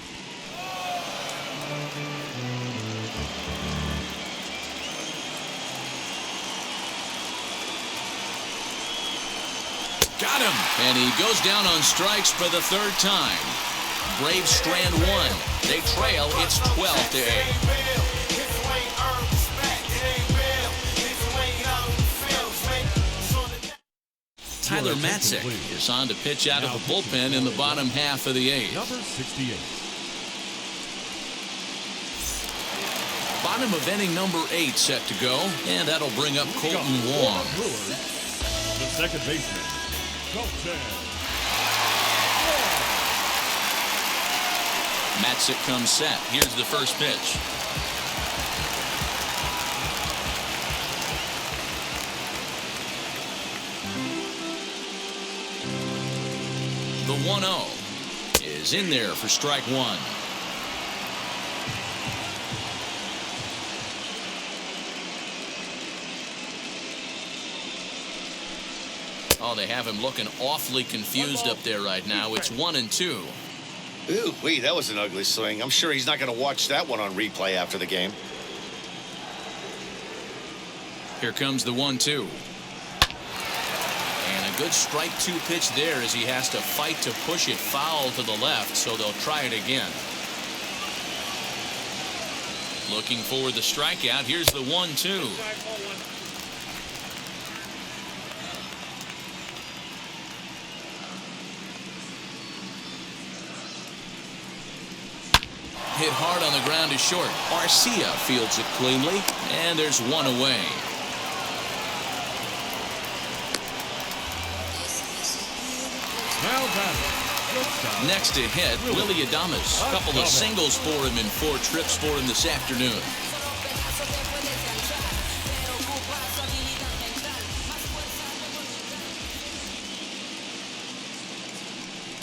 [SPEAKER 2] Got him! And he goes down on strikes for the 3rd time. Braves strand 1. They trail. It's 12-8. Tyler Matzik is on to pitch out of the bullpen in the bottom half of the 8th.
[SPEAKER 4] Number 68.
[SPEAKER 2] Bottom of inning number 8 set to go, and that'll bring up Colton Wong.
[SPEAKER 4] the second baseman, Colton.
[SPEAKER 2] Matzik comes set. Here's the first pitch. The 1-0 is in there for strike one. Oh, they have him looking awfully confused up there right now. It's 1-2.
[SPEAKER 3] Ooh, wee, that was an ugly swing. I'm sure he's not going to watch that one on replay after the game.
[SPEAKER 2] Here comes the 1-2. And a good strike two pitch there as he has to fight to push it foul to the left, so they'll try it again. Looking for the strikeout. Here's the 1-2. Hit hard on the ground to short. Arcia fields it cleanly, and there's one away.
[SPEAKER 4] Now batting.
[SPEAKER 2] Next to hit, Willie Adames. A couple of singles for him in 4 trips for him this afternoon.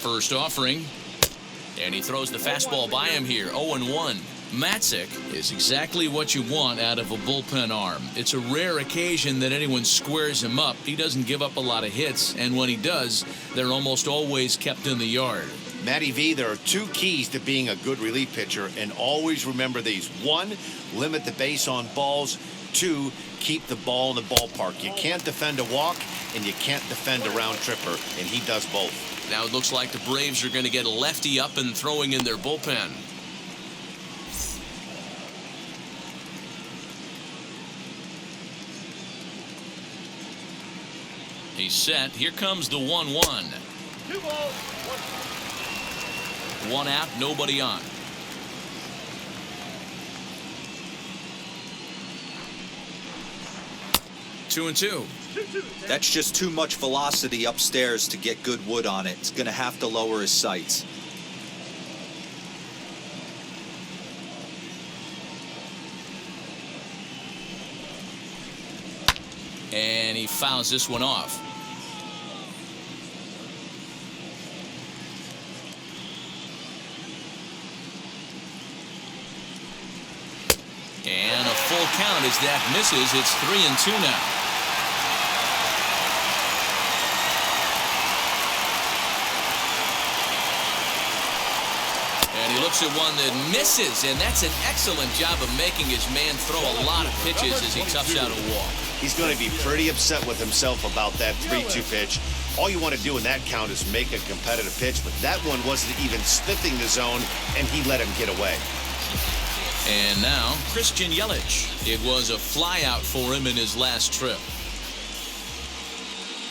[SPEAKER 2] First offering. And he throws the fastball by him here. 0-1. Matzik is exactly what you want out of a bullpen arm. It's a rare occasion that anyone squares him up. He doesn't give up a lot of hits, and when he does, they're almost always kept in the yard.
[SPEAKER 3] Matty V, there are 2 keys to being a good relief pitcher, and always remember these. 1, limit the base on balls. 2, keep the ball in the ballpark. You can't defend a walk, and you can't defend a round tripper, and he does both.
[SPEAKER 2] Now it looks like the Braves are going to get a lefty up and throwing in their bullpen. He's set. Here comes the 1-1.
[SPEAKER 8] 2 balls,
[SPEAKER 2] 1 out, nobody on. Two and two.
[SPEAKER 7] That's just too much velocity upstairs to get good wood on it. It's going to have to lower his sights.
[SPEAKER 2] And he fouls this one off. And a full count as that misses. It's 3-2 now. And he looks at one that misses, and that's an excellent job of making his man throw a lot of pitches as he toughs out a walk.
[SPEAKER 3] He's going to be pretty upset with himself about that 3-2 pitch. All you want to do in that count is make a competitive pitch, but that one wasn't even sniffing the zone, and he let him get away.
[SPEAKER 2] And now, Christian Yelich. It was a flyout for him in his last trip.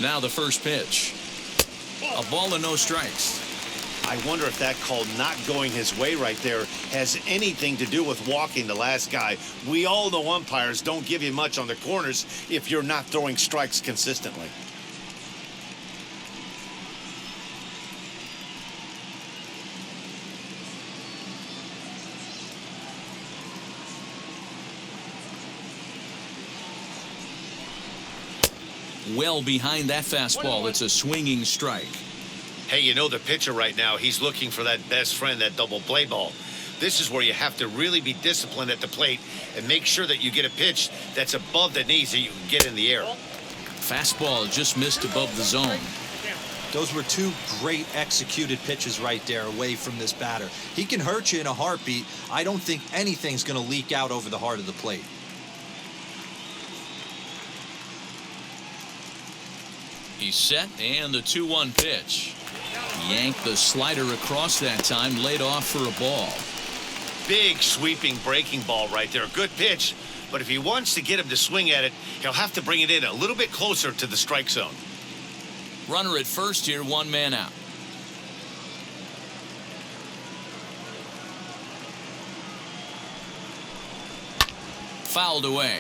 [SPEAKER 2] Now the first pitch. A ball and no strikes.
[SPEAKER 3] I wonder if that call not going his way right there has anything to do with walking the last guy. We all know umpires don't give you much on the corners if you're not throwing strikes consistently.
[SPEAKER 2] Well behind that fastball. It's a swinging strike.
[SPEAKER 3] Hey, you know the pitcher right now, he's looking for that best friend, that double play ball. This is where you have to really be disciplined at the plate and make sure that you get a pitch that's above the knees so you can get in the air.
[SPEAKER 2] Fastball just missed above the zone.
[SPEAKER 7] Those were 2 great executed pitches right there away from this batter. He can hurt you in a heartbeat. I don't think anything's going to leak out over the heart of the plate.
[SPEAKER 2] He's set, and the 2-1 pitch. Yanked the slider across that time, laid off for a ball.
[SPEAKER 3] Big sweeping breaking ball right there. Good pitch, but if he wants to get him to swing at it, he'll have to bring it in a little bit closer to the strike zone.
[SPEAKER 2] Runner at first here, 1 man out. Fouled away.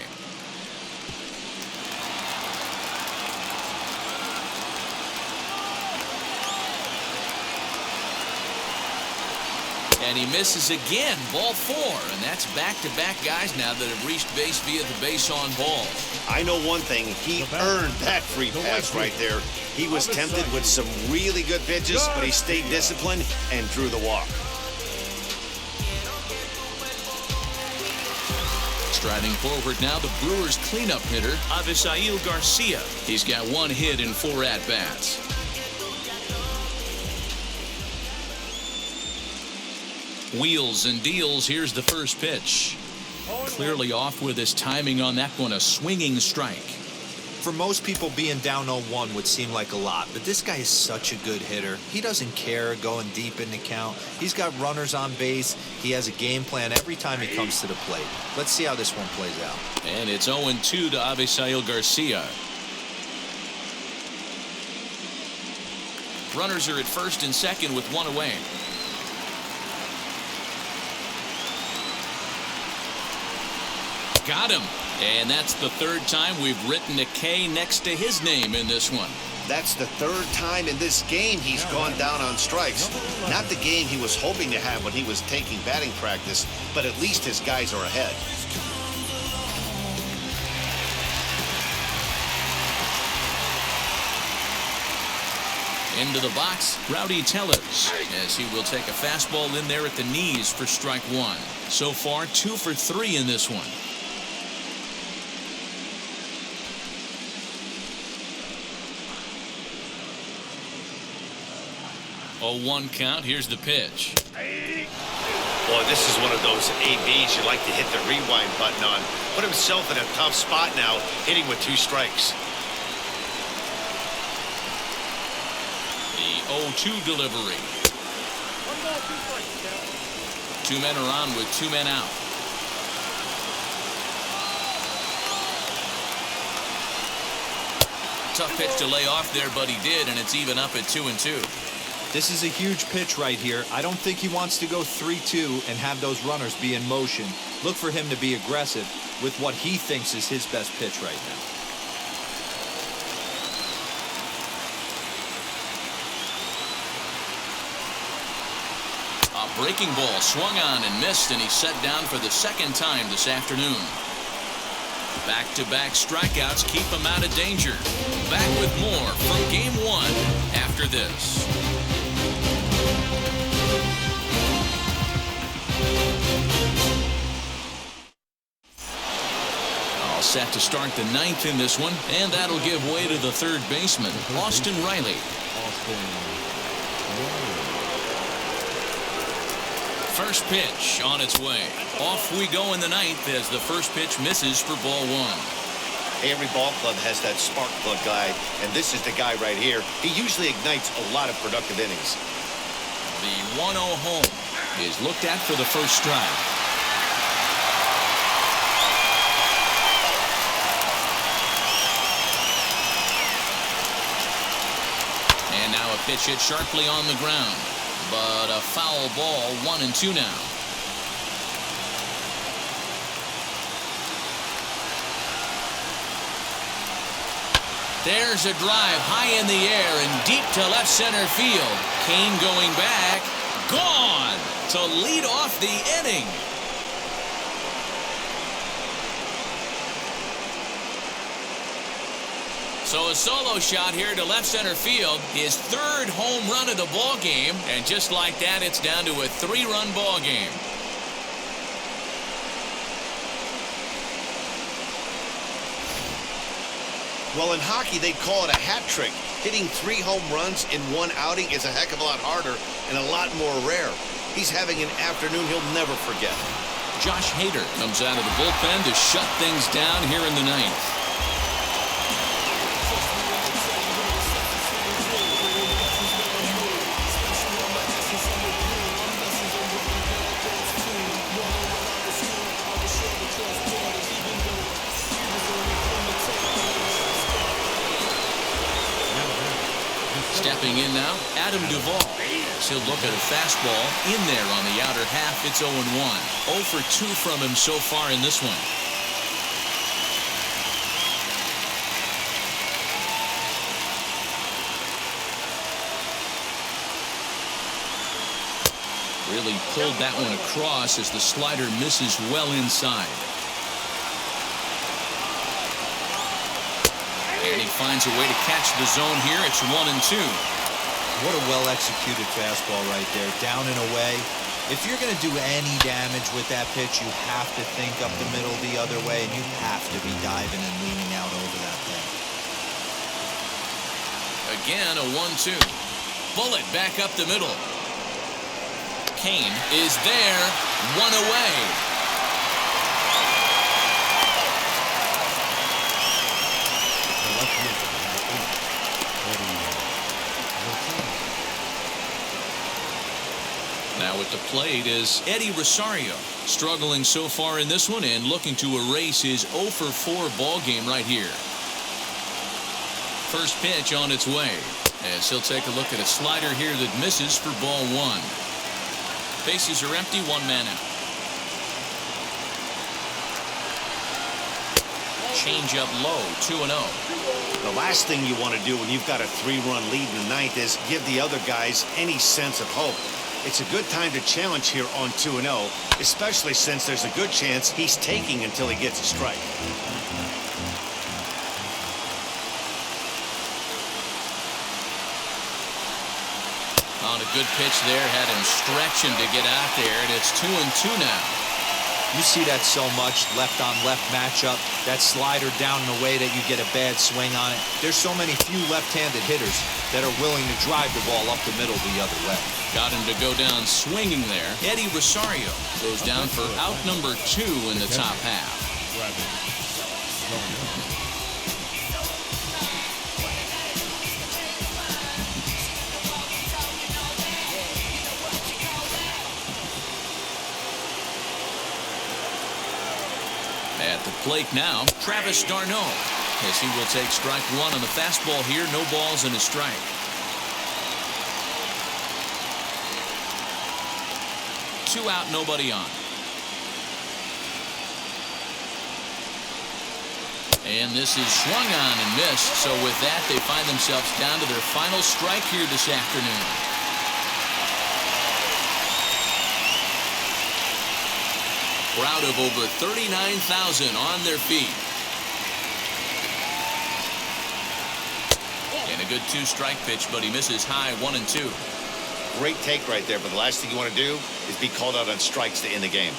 [SPEAKER 2] And he misses again, ball 4, and that's back-to-back guys now that have reached base via the base on balls.
[SPEAKER 3] I know one thing, he earned that free pass right there. He was tempted with some really good pitches, but he stayed disciplined and drew the walk.
[SPEAKER 2] Striding forward now, the Brewers' cleanup hitter, Avisail Garcia. He's got 1 hit in 4 at-bats. Wheels and deals. Here's the first pitch. Clearly off with his timing on that one, a swinging strike.
[SPEAKER 7] For most people, being down 0-1 would seem like a lot, but this guy is such a good hitter. He doesn't care going deep in the count. He's got runners on base. He has a game plan every time he comes to the plate. Let's see how this one plays out.
[SPEAKER 2] And it's 0-2 to Avisail Garcia. Runners are at first and second with 1 away. Got him. And that's the 3rd time we've written a K next to his name in this one.
[SPEAKER 3] That's the 3rd time in this game he's gone down on strikes. Not the game he was hoping to have when he was taking batting practice, but at least his guys are ahead.
[SPEAKER 2] Into the box, Rowdy Tellez, as he will take a fastball in there at the knees for strike 1. So far, 2 for 3 in this one. A 1 count. Here's the pitch.
[SPEAKER 3] Boy, this is one of those ABs you like to hit the rewind button on. Put himself in a tough spot now, hitting with 2 strikes.
[SPEAKER 2] The 0-2 delivery. 2 men are on with 2 men out. Tough pitch to lay off there, but he did, and it's even up at 2-2.
[SPEAKER 7] This is a huge pitch right here. I don't think he wants to go 3-2 and have those runners be in motion. Look for him to be aggressive with what he thinks is his best pitch right now.
[SPEAKER 2] A breaking ball swung on and missed, and he's set down for the 2nd time this afternoon. Back-to-back strikeouts keep him out of danger. Back with more from Game 1 after this. All set to start the 9th in this one, and that'll give way to the 3rd baseman, Austin Riley. First pitch on its way. Off we go in the 9th as the first pitch misses for ball 1.
[SPEAKER 3] Every ball club has that spark plug guy, and this is the guy right here. He usually ignites a lot of productive innings.
[SPEAKER 2] The 1-0 home is looked at for the first strike. And now a pitch hit sharply on the ground. But a foul ball, 1-2 now. There's a drive high in the air and deep to left center field. Kane going back. Gone to lead off the inning. So a solo shot here to left center field, his 3rd home run of the ball game, and just like that, it's down to a 3-run ball game.
[SPEAKER 3] Well, in hockey, they call it a hat trick. Hitting 3 home runs in 1 outing is a heck of a lot harder and a lot more rare. He's having an afternoon he'll never forget.
[SPEAKER 2] Josh Hader comes out of the bullpen to shut things down here in the 9th. Stepping in now, Adam Duvall. He'll look at a fastball in there on the outer half. It's 0-1. 0 for 2 from him so far in this one. Really pulled that one across as the slider misses well inside. And he finds a way to catch the zone here. It's 1-2.
[SPEAKER 7] What a well-executed fastball right there. Down and away. If you're going to do any damage with that pitch, you have to think up the middle the other way, and you have to be diving and leaning out over that thing.
[SPEAKER 2] Again, a 1-2. Bullet back up the middle. Kane is there. One away. Now at the plate is Eddie Rosario, struggling so far in this one and looking to erase his 0-for-4 ball game right here. First pitch on its way as he'll take a look at a slider here that misses for ball one. Bases are empty, one man out. Change up low, 2-0.
[SPEAKER 3] The last thing you want to do when you've got a 3-run lead in the ninth is give the other guys any sense of hope. It's a good time to challenge here on 2-0, especially since there's a good chance he's taking until he gets a strike.
[SPEAKER 2] On a good pitch there, had him stretching to get out there, and it's 2-2 now.
[SPEAKER 7] You see that so much, left-on-left matchup, that slider down in a way that you get a bad swing on it. There's so many few left-handed hitters that are willing to drive the ball up the middle the other way.
[SPEAKER 2] Got him to go down swinging there. Eddie Rosario goes down for out number 2 in the top half. At the plate now, Travis d'Arnaud, as he will take strike one on the fastball here. No balls and a strike. Two out, nobody on. And this is swung on and missed. So with that, they find themselves down to their final strike here this afternoon. Crowd of over 39,000 on their feet. And a good 2-strike pitch, but he misses high, 1-2.
[SPEAKER 3] Great take right there, but the last thing you want to do is be called out on strikes to end the game.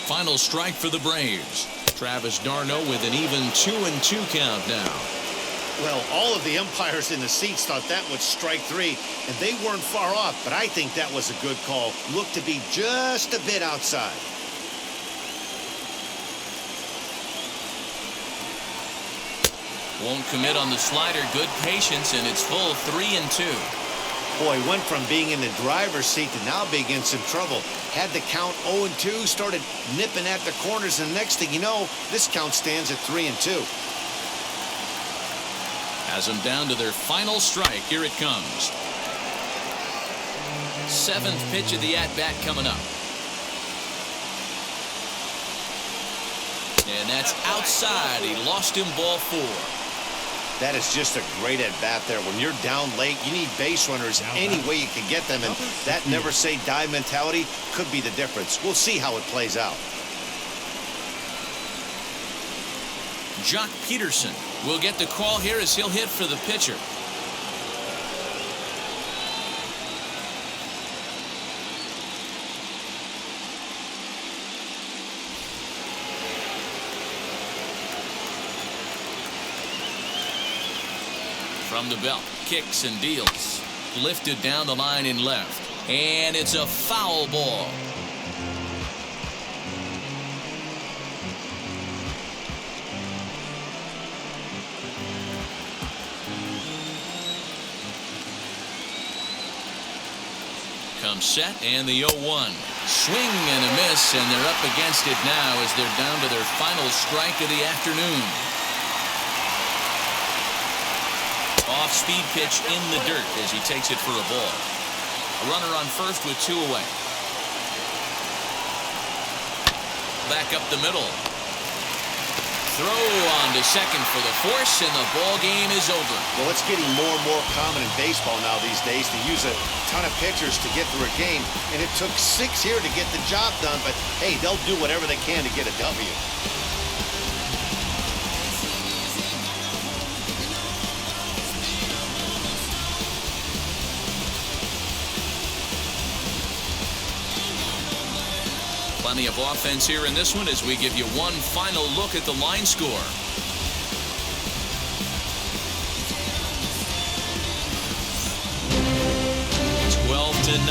[SPEAKER 2] Final strike for the Braves. Travis d'Arnaud with an even 2-2 count now.
[SPEAKER 3] Well, all of the umpires in the seats thought that was strike 3, and they weren't far off, but I think that was a good call. Looked to be just a bit outside.
[SPEAKER 2] Won't commit on the slider. Good patience, and it's full 3-2.
[SPEAKER 3] Boy, went from being in the driver's seat to now being in some trouble. Had the count 0-2, started nipping at the corners, and the next thing you know, this count stands at 3-2.
[SPEAKER 2] Has them down to their final strike. Here it comes. 7th pitch of the at-bat coming up. And that's outside. He lost him, ball 4.
[SPEAKER 3] That is just a great at-bat there. When you're down late, you need base runners any way you can get them, and that never-say-die mentality could be the difference. We'll see how it plays out.
[SPEAKER 2] Jock Peterson will get the call here as he'll hit for the pitcher. From the belt, kicks and deals. Lifted down the line in left. And it's a foul ball. Comes set, and the 0-1. Swing and a miss, and they're up against it now as they're down to their final strike of the afternoon. Off-speed pitch in the dirt as he takes it for a ball. A runner on first with 2 away. Back up the middle. throw on to second for the force, and the ball game is over.
[SPEAKER 3] Well, it's getting more and more common in baseball now these days to use a ton of pitchers to get through a game, and it took 6 here to get the job done, but hey, they'll do whatever they can to get a W.
[SPEAKER 2] Plenty of offense here in this one as we give you one final look at the line score. 12-9,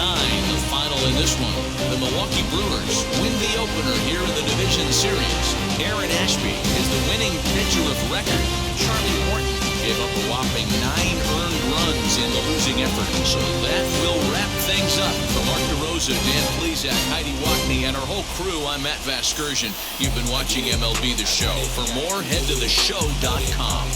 [SPEAKER 2] the final in this one. The Milwaukee Brewers win the opener here in the Division Series. Aaron Ashby is the winning pitcher of record. Charlie Morton gave up a whopping 9 earned runs in the losing effort. So that will wrap things up. For Mark DeRosa, Dan Plesac, Heidi Watney, and our whole crew, I'm Matt Vasgersian. You've been watching MLB The Show. For more, head to theshow.com.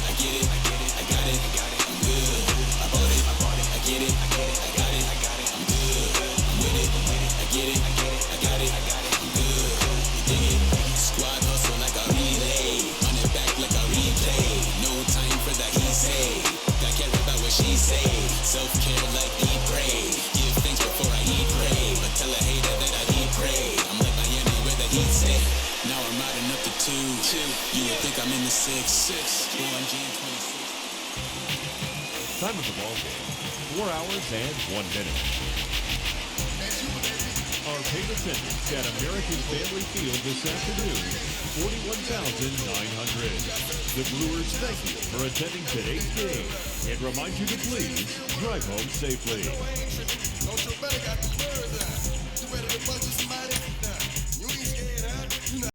[SPEAKER 10] Self-care like eat, pray. Give thanks before I eat, pray. But tell a hater that I eat, pray. I'm like Miami where the heat's at. Now I'm riding up to 2. You would think I'm in the 6. Born Jan 26.
[SPEAKER 4] Time of the ball game, 4 hours and 1 minute. Our paid attendance at American Family Field this afternoon, 41,900. The Brewers thank you for attending today's game and remind you to please drive home safely.